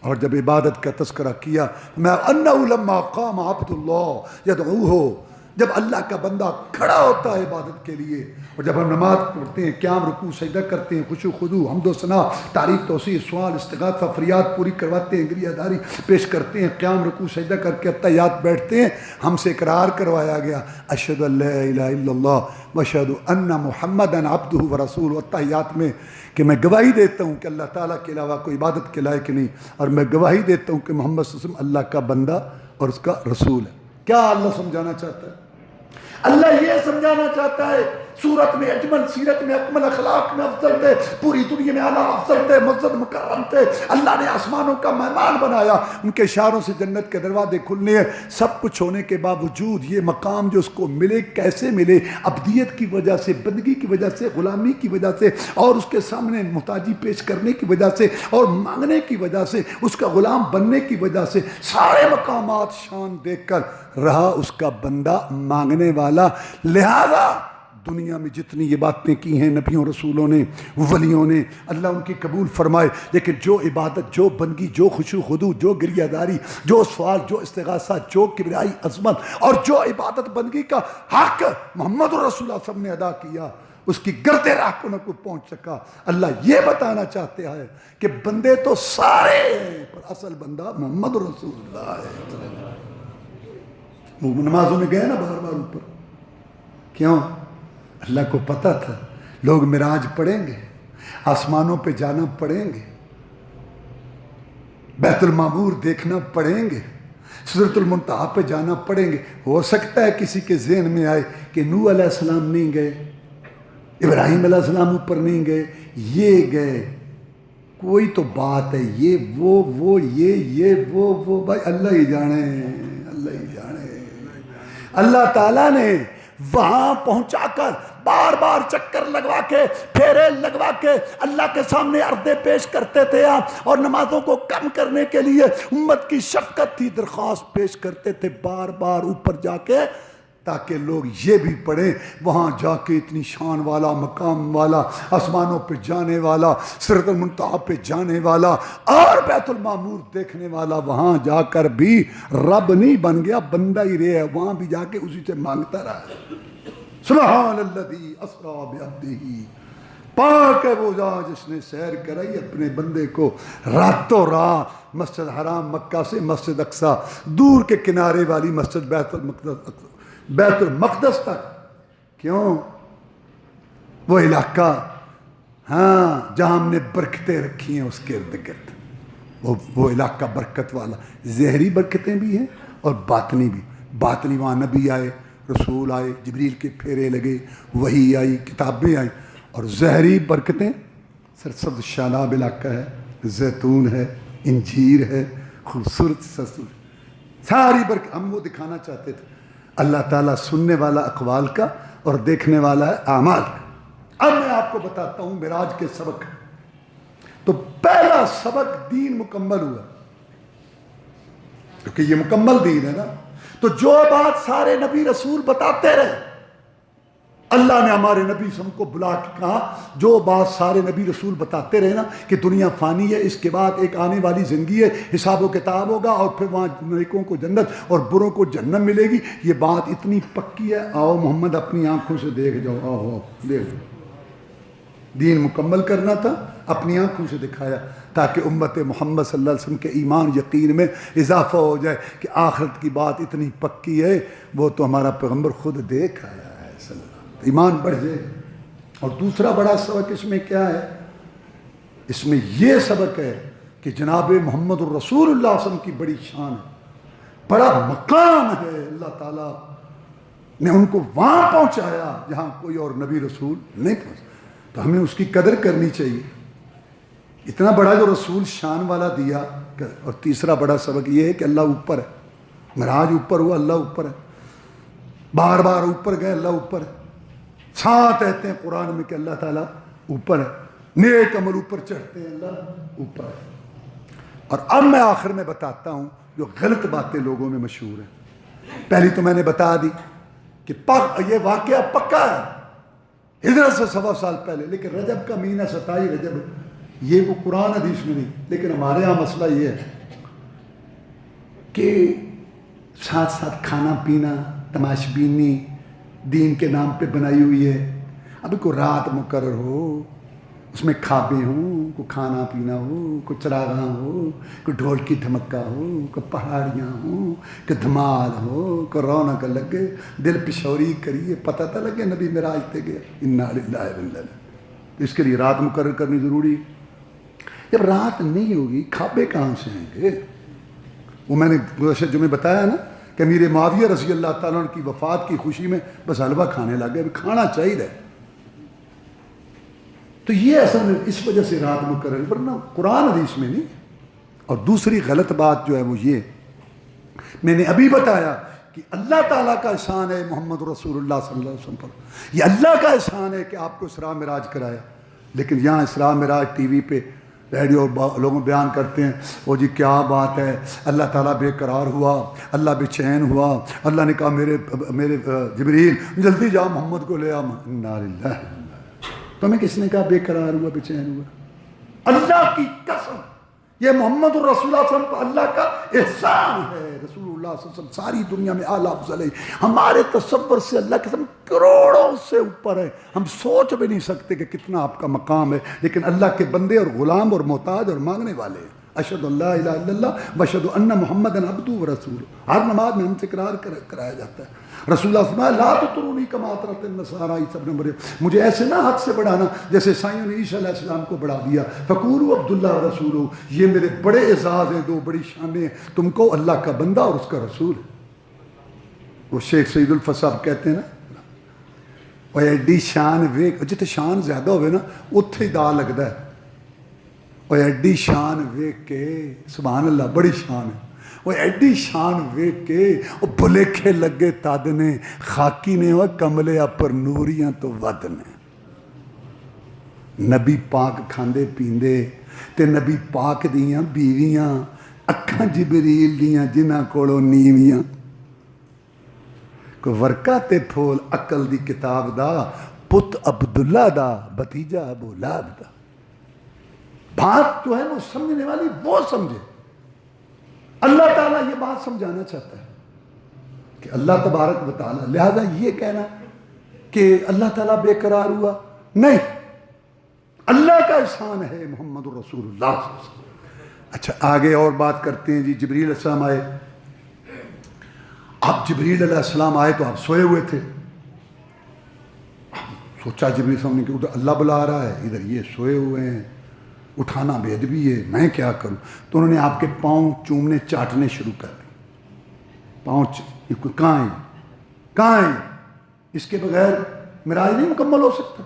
S1: اور جب عبادت کا تذکرہ کیا، میں انہ لما قام عبد اللہ یدعوہ، جب اللہ کا بندہ کھڑا ہوتا ہے عبادت کے لیے، اور جب ہم نماز پڑھتے ہیں، قیام رکوع سجدہ کرتے ہیں، خشوع خضوع، حمد و ثنا، تعریف توصیف سوال استغاثہ فریاد پوری کرواتے ہیں، گریہ داری پیش کرتے ہیں، قیام رکوع سجدہ کر کے التحیات بیٹھتے ہیں، ہم سے اقرار کروایا گیا اشہد ان لا الہ الا اللہ واشہد ان محمدا عبدہ ورسولہ، التحیات میں کہ میں گواہی دیتا ہوں کہ اللہ تعالیٰ کے علاوہ کوئی عبادت کے لائق نہیں، اور میں گواہی دیتا ہوں کہ محمد صلی اللہ علیہ وسلم اللہ کا بندہ اور اس کا رسول ہے۔ کیا اللہ سمجھانا چاہتا ہے؟ اللہ یہ سمجھانا چاہتا ہے سورت میں اجمل، سیرت میں اکمل، اخلاق میں افضل تھے، پوری دنیا میں اعلیٰ افضل تھے، مسجد مکرم تھے، اللہ نے آسمانوں کا مہمان بنایا، ان کے اشاروں سے جنت کے دروازے کھلنے ہیں۔ سب کچھ ہونے کے باوجود یہ مقام جو اس کو ملے، کیسے ملے؟ عبدیت کی وجہ سے، بندگی کی وجہ سے، غلامی کی وجہ سے، اور اس کے سامنے محتاجی پیش کرنے کی وجہ سے، اور مانگنے کی وجہ سے، اس کا غلام بننے کی وجہ سے، سارے مقامات شان دیکھ کر رہا اس کا بندہ مانگنے والا۔ لہذا دنیا میں جتنی یہ باتیں کی ہیں نبیوں رسولوں نے، ولیوں نے، اللہ ان کی قبول فرمائے، لیکن جو عبادت، جو بندگی، جو خشوع خضوع، جو گریہ داری، جو سوال، جو استغاثہ، جو کبریائی عظمت، اور جو عبادت بندگی کا حق محمد رسول اللہ صلی اللہ علیہ وسلم نے ادا کیا، اس کی گرد راہ کو نہ کوئی پہنچ سکا۔ اللہ یہ بتانا چاہتے ہیں کہ بندے تو سارے ہیں پر اصل بندہ محمد رسول اللہ ہے۔ وہ نمازوں میں گئے نا بار بار اوپر، کیوں؟ اللہ کو پتہ تھا لوگ معراج پڑھیں گے، آسمانوں پہ جانا پڑھیں گے، بیت المعمور دیکھنا پڑھیں گے، سدرۃ المنتہا پہ جانا پڑیں گے۔ ہو سکتا ہے کسی کے ذہن میں آئے کہ نوح علیہ السلام نہیں گئے، ابراہیم علیہ السلام اوپر نہیں گئے، یہ گئے، کوئی تو بات ہے، یہ وہ یہ وہ بھائی اللہ ہی جانے، اللہ ہی جانے۔ اللہ تعالیٰ نے وہاں پہنچا کر بار بار چکر لگوا کے، پھیرے لگوا کے اللہ کے سامنے عرضیں پیش کرتے تھے آپ، اور نمازوں کو کم کرنے کے لیے امت کی شفقت تھی، درخواست پیش کرتے تھے بار بار اوپر جا کے، تاکہ لوگ یہ بھی پڑھیں وہاں جا کے اتنی شان والا، مقام والا، آسمانوں پہ جانے والا، سدرۃ المنتہا پہ جانے والا، اور بیت المعمور دیکھنے والا وہاں جا کر بھی رب نہیں بن گیا، بندہ ہی رہے، وہاں بھی جا کے اسی سے مانگتا رہا۔ سبحان الذی اسریٰ بعبدہ، پاک ہے وہ ذات جس نے سیر کرائی اپنے بندے کو راتوں رات مسجد حرام مکہ سے مسجد اقصیٰ، دور کے کنارے والی مسجد بیت المقدس تک۔ کیوں؟ وہ علاقہ، ہاں، جہاں ہم نے برکتیں رکھی ہیں اس کے ارد گرد، وہ علاقہ برکت والا، ظاہری برکتیں بھی ہیں اور باطنی بھی۔ باطنی وہاں نبی آئے، رسول آئے، جبریل کے پھیرے لگے، وحی آئی، کتابیں آئیں، اور ظاہری برکتیں سرسبز شاداب علاقہ ہے، زیتون ہے، انجیر ہے، خوبصورت ساری برکت ہم وہ دکھانا چاہتے تھے۔ اللہ تعالیٰ سننے والا اقوال کا اور دیکھنے والا ہے اعمال کا۔ اب میں آپ کو بتاتا ہوں معراج کے سبق۔ تو پہلا سبق دین مکمل ہوا، کیونکہ یہ مکمل دین ہے نا۔ تو جو بات سارے نبی رسول بتاتے رہے، اللہ نے ہمارے نبی ہم کو بلا کے کہا جو بات سارے نبی رسول بتاتے رہے نا کہ دنیا فانی ہے، اس کے بعد ایک آنے والی زندگی ہے، حساب و کتاب ہوگا، اور پھر وہاں نیکوں کو جنت اور بروں کو جہنم ملے گی۔ یہ بات اتنی پکی ہے، آؤ محمد اپنی آنکھوں سے دیکھ جاؤ، آؤ دیکھ جاؤ۔ دین مکمل کرنا تھا، اپنی آنکھوں سے دکھایا تاکہ امت محمد صلی اللہ علیہ وسلم کے ایمان یقین میں اضافہ ہو جائے کہ آخرت کی بات اتنی پکی ہے، وہ تو ہمارا پیغمبر خود دیکھ آیا ہے صلی اللہ، ایمان بڑھ جائے۔ اور دوسرا بڑا سبق اس میں کیا ہے؟ اس میں یہ سبق ہے کہ جناب محمد الرسول اللہ صلی اللہ علیہ وسلم کی بڑی شان ہے، بڑا مقام ہے، اللہ تعالیٰ نے ان کو وہاں پہنچایا جہاں کوئی اور نبی رسول نہیں پہنچا۔ تو ہمیں اس کی قدر کرنی چاہیے، اتنا بڑا جو رسول شان والا دیا۔ اور تیسرا بڑا سبق یہ ہے کہ اللہ اوپر ہے، معراج اوپر ہوا، اللہ اوپر ہے، بار بار اوپر گئے، اللہ اوپر ہے۔ ساتھ کہتے ہیں قرآن میں کہ اللہ تعالیٰ اوپر ہے، نیک عمل اوپر چڑھتے ہیں، اللہ اوپر ہے۔ اور اب میں آخر میں بتاتا ہوں جو غلط باتیں لوگوں میں مشہور ہیں۔ پہلی تو میں نے بتا دی کہ یہ واقعہ پکا ہے ہجرت سے 1.25 سال پہلے، لیکن رجب کا مہینہ 27 رجب، یہ وہ قرآن حدیث میں نہیں، لیکن ہمارے ہاں مسئلہ یہ ہے کہ ساتھ ساتھ کھانا پینا، تماش بینی دین کے نام پہ بنائی ہوئی ہے۔ ابھی کوئی رات مقرر ہو، اس میں خوابیں ہوں، کوئی کھانا پینا ہو، کوئی چراغاں ہو، کوئی ڈھول کی دھمکا ہو، کوئی پہاڑیاں ہوں، کوئی دھمال ہو، کوئی رونق لگے، دل پشوری کریے، پتہ تو لگے نبی معراج تے گئے۔ انا للہ و انا الیہ۔ اس کے لیے رات مقرر کرنی ضروری ہے۔ جب رات نہیں ہوگی خوابے کہاں سے آئیں گے؟ وہ میں نے گزشتہ جمعے بتایا نا کہ امیر معاویہ رضی اللہ تعالیٰ عنہ کی وفات کی خوشی میں بس حلوہ کھانے لگ گئے، کھانا چاہیے۔ تو یہ اصل اس وجہ سے رات مقرر، ورنہ قرآن حدیث میں نہیں۔ اور دوسری غلط بات جو ہے وہ یہ میں نے ابھی بتایا کہ اللہ تعالیٰ کا احسان ہے محمد رسول اللہ صلی اللہ علیہ وسلم پر، یہ اللہ کا احسان ہے کہ آپ کو اسراء معراج کرایا۔ لیکن یہاں اسراء معراج ٹی وی پہ ریڈیو اور لوگوں بیان کرتے ہیں، وہ جی کیا بات ہے، اللہ تعالیٰ بے قرار ہوا، اللہ بے چین ہوا، اللہ نے کہا میرے جبریل جلدی جا محمد کو لے آ۔ انا للہ، تمہیں کس نے کہا بے قرار ہوا، بے چین ہوا؟ اللہ کی قسم یہ محمد الرسول اللہ صلی اللہ علیہ وسلم اللہ کا احسان ہے۔ رسول اللہ صلی اللہ علیہ وسلم ساری دنیا میں اعلیٰ افضل ہے، ہمارے تصور سے اللہ کے قسم کروڑوں سے اوپر ہے، ہم سوچ بھی نہیں سکتے کہ کتنا آپ کا مقام ہے۔ لیکن اللہ کے بندے اور غلام اور محتاج اور مانگنے والے ہیں۔ اشہد ان لا الہ الا اللہ واشہد ان محمد عبدہ ورسولہ، ہر نماز میں ہم سے اقرار کرایا جاتا ہے۔ رسول اللہ فرمایا لا تطرونی کما اطرت النصارى عیسی ابن مریم، مجھے ایسے نہ حد سے بڑھانا جیسے عیسائیوں نے عیسیٰ علیہ السلام کو بڑھا دیا۔ فقولوا عبد اللہ ورسولہ، یہ میرے بڑے اعزاز ہیں، دو بڑی شانیں ہیں، تم کو اللہ کا بندہ اور اس کا رسول ہے۔ وہ شیخ سعید الفت صاحب کہتے ہیں نا، وہ ایڈی شان ویک، جتنے شان زیادہ ہوئے نا اتھے ہی دا لگتا ہے۔ وہ ایڈی شان ویک کے سبحان اللہ بڑی شان ہے، وہ ایڈی شان ویک کے وہ بھلیکھے لگے تد نے خاکی نے وہ کملے پر نوریاں تو ود نے۔ نبی پاک کھاندے پیندے تے نبی پاک دیاں بیویاں اکھاں جبریل دیاں جنہاں کولوں نیویاں، کوئی ورقہ تے پھول عقل دی کتاب دا، پت عبداللہ دا بھتیجا ابو لہب دا۔ بات جو ہے وہ سمجھنے والی وہ سمجھے۔ اللہ تعالیٰ یہ بات سمجھانا چاہتا ہے کہ اللہ تبارک و تعالیٰ، لہذا یہ کہنا کہ اللہ تعالیٰ بے قرار ہوا نہیں، اللہ کا احسان ہے محمد رسول اللہ صلی اللہ علیہ وسلم۔ اچھا آگے اور بات کرتے ہیں جی۔ جبریل علیہ السلام آئے، اب جبریل علیہ السلام آئے تو آپ سوئے ہوئے تھے، سوچا جبریل علیہ السلام نے کہ ادھر اللہ بلا رہا ہے، ادھر یہ سوئے ہوئے ہیں، اٹھانا بے ادبی ہے، میں کیا کروں؟ تو انہوں نے آپ کے پاؤں چومنے چاٹنے شروع کر دی. پاؤں کہاں ہیں؟ کہاں ہیں؟ اس کے بغیر معراج نہیں مکمل ہو سکتا.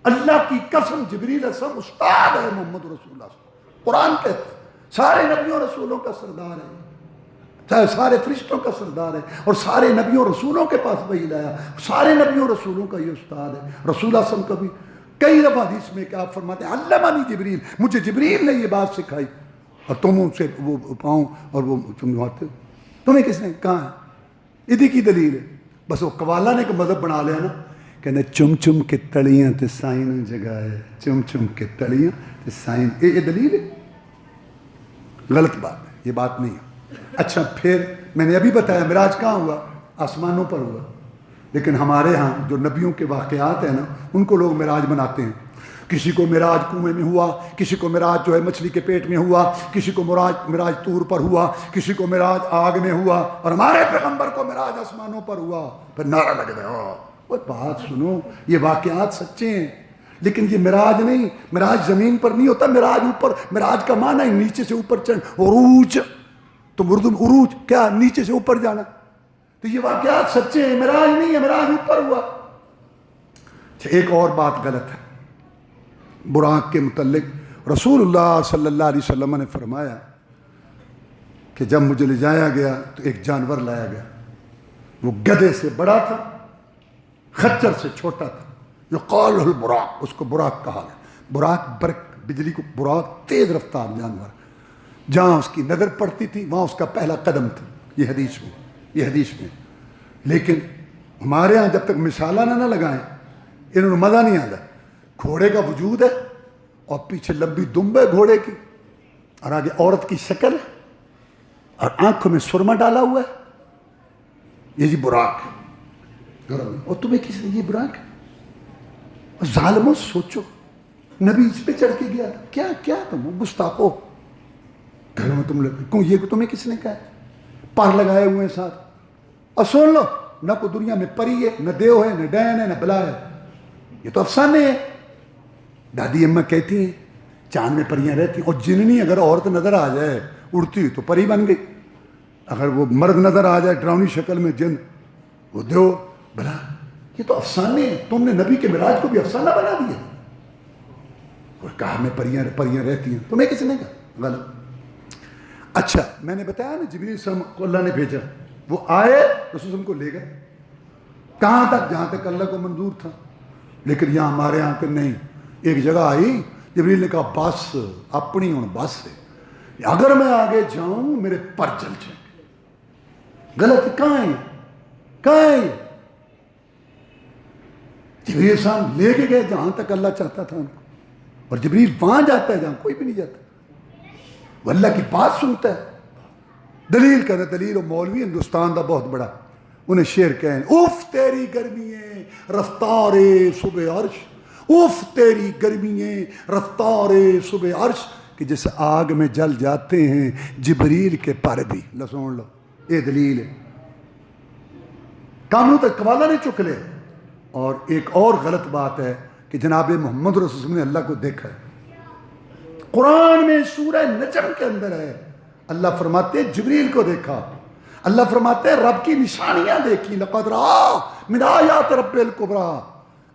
S1: اللہ کی قسم جبریل السلام استاد ہے محمد رسول اللہ صلی اللہ علیہ وسلم. قرآن کہتا ہے سارے نبیوں رسولوں کا سردار ہے، چاہے سارے فرشتوں کا سردار ہے، اور سارے نبیوں رسولوں کے پاس وحی لایا، سارے نبیوں رسولوں کا یہ استاد ہے. رسول اللہ صلی اللہ علیہ وسلم کا بھی کئی دفعہ حدیث میں کہ آپ فرماتے ہیں علمنی جبریل، مجھے جبریل نے یہ بات سکھائی، اور تم ان سے وہ پاؤں اور وہ چمواتے ہو. تمہیں کس نے کہا ہے؟ ادھی کی دلیل ہے. بس وہ قوالا نے ایک مذہب بنا لیا نا، کہنے چم چم کے تڑیاں تے سائن جگہ ہے، چم چم کے تڑیاں تے سائن. یہ دلیل ہے؟ غلط بات ہے، یہ بات نہیں ہے. اچھا پھر میں نے ابھی بتایا معراج کہاں ہوا؟ آسمانوں پر ہوا. لیکن ہمارے ہاں جو نبیوں کے واقعات ہیں نا، ان کو لوگ معراج بناتے ہیں. کسی کو معراج کنویں میں ہوا، کسی کو معراج جو ہے مچھلی کے پیٹ میں ہوا، کسی کو معراج طور پر ہوا، کسی کو معراج آگ میں ہوا، اور ہمارے پیغمبر کو معراج آسمانوں پر ہوا. پھر نعرہ لگ رہا. وہ بات سنو، یہ واقعات سچے ہیں، لیکن یہ معراج نہیں. معراج زمین پر نہیں ہوتا، معراج اوپر. معراج کا معنی ہے نیچے سے اوپر چڑھ، عروج. تو اردو میں عروج کیا؟ نیچے سے اوپر جانا. تو یہ واقعات سچے ہیں، معراج نہیں ہے، معراج اوپر ہوا. ایک اور بات غلط ہے براق کے متعلق. رسول اللہ صلی اللہ علیہ وسلم نے فرمایا کہ جب مجھے لے جایا گیا تو ایک جانور لایا گیا. وہ گدھے سے بڑا تھا، خچر سے چھوٹا تھا. یقال البراق، اس کو براق کہا گیا. براق برق، بجلی کو براق، تیز رفتار جانور. جہاں اس کی نظر پڑتی تھی وہاں اس کا پہلا قدم تھا. یہ حدیث میں. لیکن ہمارے ہاں جب تک مثالہ نہ لگائیں انہوں نے مزہ نہیں آتا. گھوڑے کا وجود ہے اور پیچھے لمبی دمب ہے گھوڑے کی، اور آگے عورت کی شکل ہے، اور آنکھوں میں سرما ڈالا ہوا ہے. یہ جی براق ہے. اور تمہیں کس نے یہ براق ہے؟ ظالموں سوچو، نبی اس پہ چڑھ کے گیا تھا. کیا تم گستاخو، گھر میں تم لوگ یہ تمہیں کس نے کہا ہے؟ پر لگائے ہوئے ہیں ساتھ. اور سن لو، نہ کوئی دنیا میں پری ہے، نہ دیو ہے، نہ ڈین ہے، نہ بلا ہے. یہ تو افسانے ہیں. دادی اماں کہتی ہیں چاند میں پریاں رہتی ہیں، اور جننی اگر عورت نظر آ جائے اڑتی تو پری بن گئی. اگر وہ مرد نظر آ جائے ڈراؤنی شکل میں جن، وہ دیو بلا. یہ تو افسانے ہیں. تم نے نبی کے معراج کو بھی افسانہ بنا دیا. اور کہا میں پریاں رہتی ہیں. تمہیں کس نے کہا؟ غلط. اچھا میں نے بتایا نا جبریل السلام کو اللہ نے بھیجا، وہ آئے رسول اللہ کو لے گئے. کہاں تک؟ جہاں تک اللہ کو منظور تھا. لیکن یہاں ہمارے یہاں پہ نہیں. ایک جگہ آئی، جبریل نے کہا بس اپنی ہوں بس ہے، اگر میں آگے جاؤں میرے پر جل جائیں. غلط. کہاں ہے؟ جبریل السلام لے کے گئے جہاں تک اللہ چاہتا تھا ان کو. اور جبریل وہاں جاتا ہے جہاں کوئی بھی نہیں جاتا. وہ اللہ کی بات سنتا ہے. دلیل کرنا، دلیل و مولوی ہندوستان دا بہت بڑا، انہیں شعر کہیں اف تیری گرمییں رفتار صبح عرش، اف تیری گرمییں رفتار صبح عرش، کہ جس آگ میں جل جاتے ہیں جبریل کے پر بھی. سن لو، یہ دلیل ہے. کامنوں تک قوالا نہیں چک لے. اور ایک اور غلط بات ہے کہ جناب محمد رسول اللہ نے اللہ کو دیکھا ہے. قرآن میں سورہ نجم کے اندر ہے، اللہ فرماتے ہیں جبریل کو دیکھا. اللہ فرماتے ہیں رب کی نشانیاں دیکھی. لقد رأى من آیات رب الکبریٰ.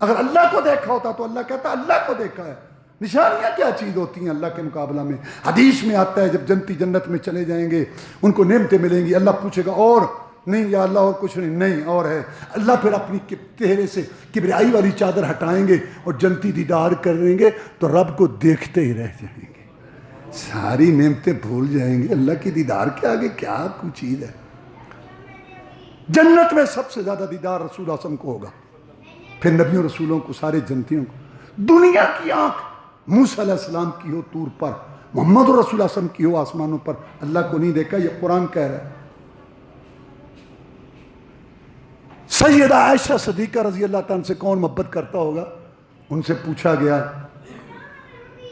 S1: اگر اللہ کو دیکھا ہوتا تو اللہ کہتا اللہ کو دیکھا ہے. نشانیاں کیا چیز ہوتی ہیں اللہ کے مقابلہ میں؟ حدیث میں آتا ہے جب جنتی جنت میں چلے جائیں گے ان کو نعمتیں ملیں گی. اللہ پوچھے گا اور نہیں یا اللہ اور کچھ نہیں اور ہے. اللہ پھر اپنی چہرے سے کبریائی والی چادر ہٹائیں گے اور جنتی دیدار کریں گے تو رب کو دیکھتے ہی رہ جائیں گے. ساری نعمتیں بھول جائیں گے. اللہ کی دیدار کے آگے کیا کوئی چیز ہے؟ جنت میں سب سے زیادہ دیدار رسول اللہ صلی اللہ علیہ وسلم کو ہوگا، پھر نبیوں رسولوں کو، سارے جنتیوں کو. دنیا کی آنکھ موسیٰ علیہ السلام کی ہو طور پر، محمد رسول اللہ صلی اللہ علیہ وسلم کی ہو آسمانوں پر، اللہ کو نہیں دیکھا. یہ قرآن کہہ رہا ہے. سیدہ عائشہ صدیقہ رضی اللہ تعالیٰ سے کون محبت کرتا ہوگا؟ ان سے پوچھا گیا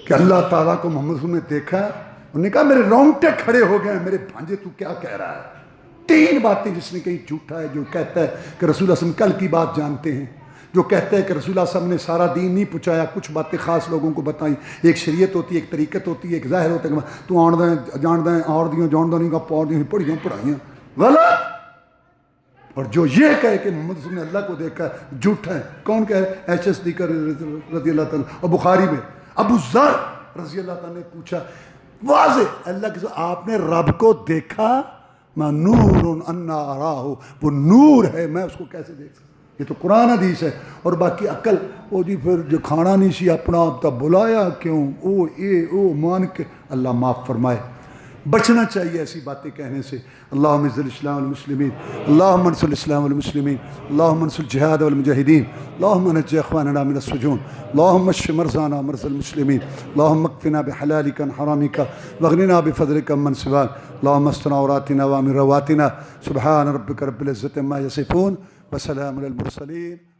S1: کہ اللہ تعالیٰ کو محمد صلی اللہ علیہ وسلم نے دیکھا ہے؟ انہوں نے کہا میرے رونگٹے کھڑے ہو گئے. میرے بھانجے تو کیا کہہ رہا ہے؟ 3 باتیں جس نے کہیں جھوٹا ہے جو کہتا ہے کہ رسول اللہ صلی اللہ علیہ وسلم کل کی بات جانتے ہیں، جو کہتے ہیں کہ رسول اللہ صلی اللہ علیہ وسلم نے سارا دین نہیں پہنچایا، کچھ باتیں خاص لوگوں کو بتائیں، ایک شریعت ہوتی ہے، ایک طریقت ہوتی ہے، ایک ظاہر ہوتا ہے کہ تو آن دیں جان دیں اور دیوں جان دیں کا پاؤ دیوں پڑھیاں پڑھائیاں، غلط۔ اور جو یہ کہے کہ محمد صلی اللہ علیہ وسلم نے اللہ کو دیکھا جھوٹا ہے۔ کون کہے؟ ایشا صدیقہ رضی اللہ تعالیٰ، اور بخاری میں ابو ذر رضی اللہ تعالیٰ نے پوچھا واضح اللہ کے ساتھ، آپ نے رب کو دیکھا؟ میں نور انا اراہ، وہ نور ہے، میں اس کو کیسے دیکھ سکتا؟ یہ تو قرآن حدیث ہے۔ اور باقی عقل وہ جی پھر جو کھانا نہیں سی اپنا آپ تب بلایا کیوں، او مان کے، اللہ معاف فرمائے۔ بچنا چاہیے ایسی باتیں کہنے سے۔ اللہم اعز الاسلام والمسلمین، اللہم انصر الاسلام والمسلمین، اللہم انصر الجہاد والمجاہدین، اللہم نجی اخواننا من السجون، اللہم اشف مرضانا ومرضى المسلمین، اللہم اکفنا بحلالک عن حرامک واغننا بفضلک عمن سواک، اللہم استر عوراتنا وامن رواتنا، سبحان ربک رب العزة عما یصفون وسلام علی المرسلین۔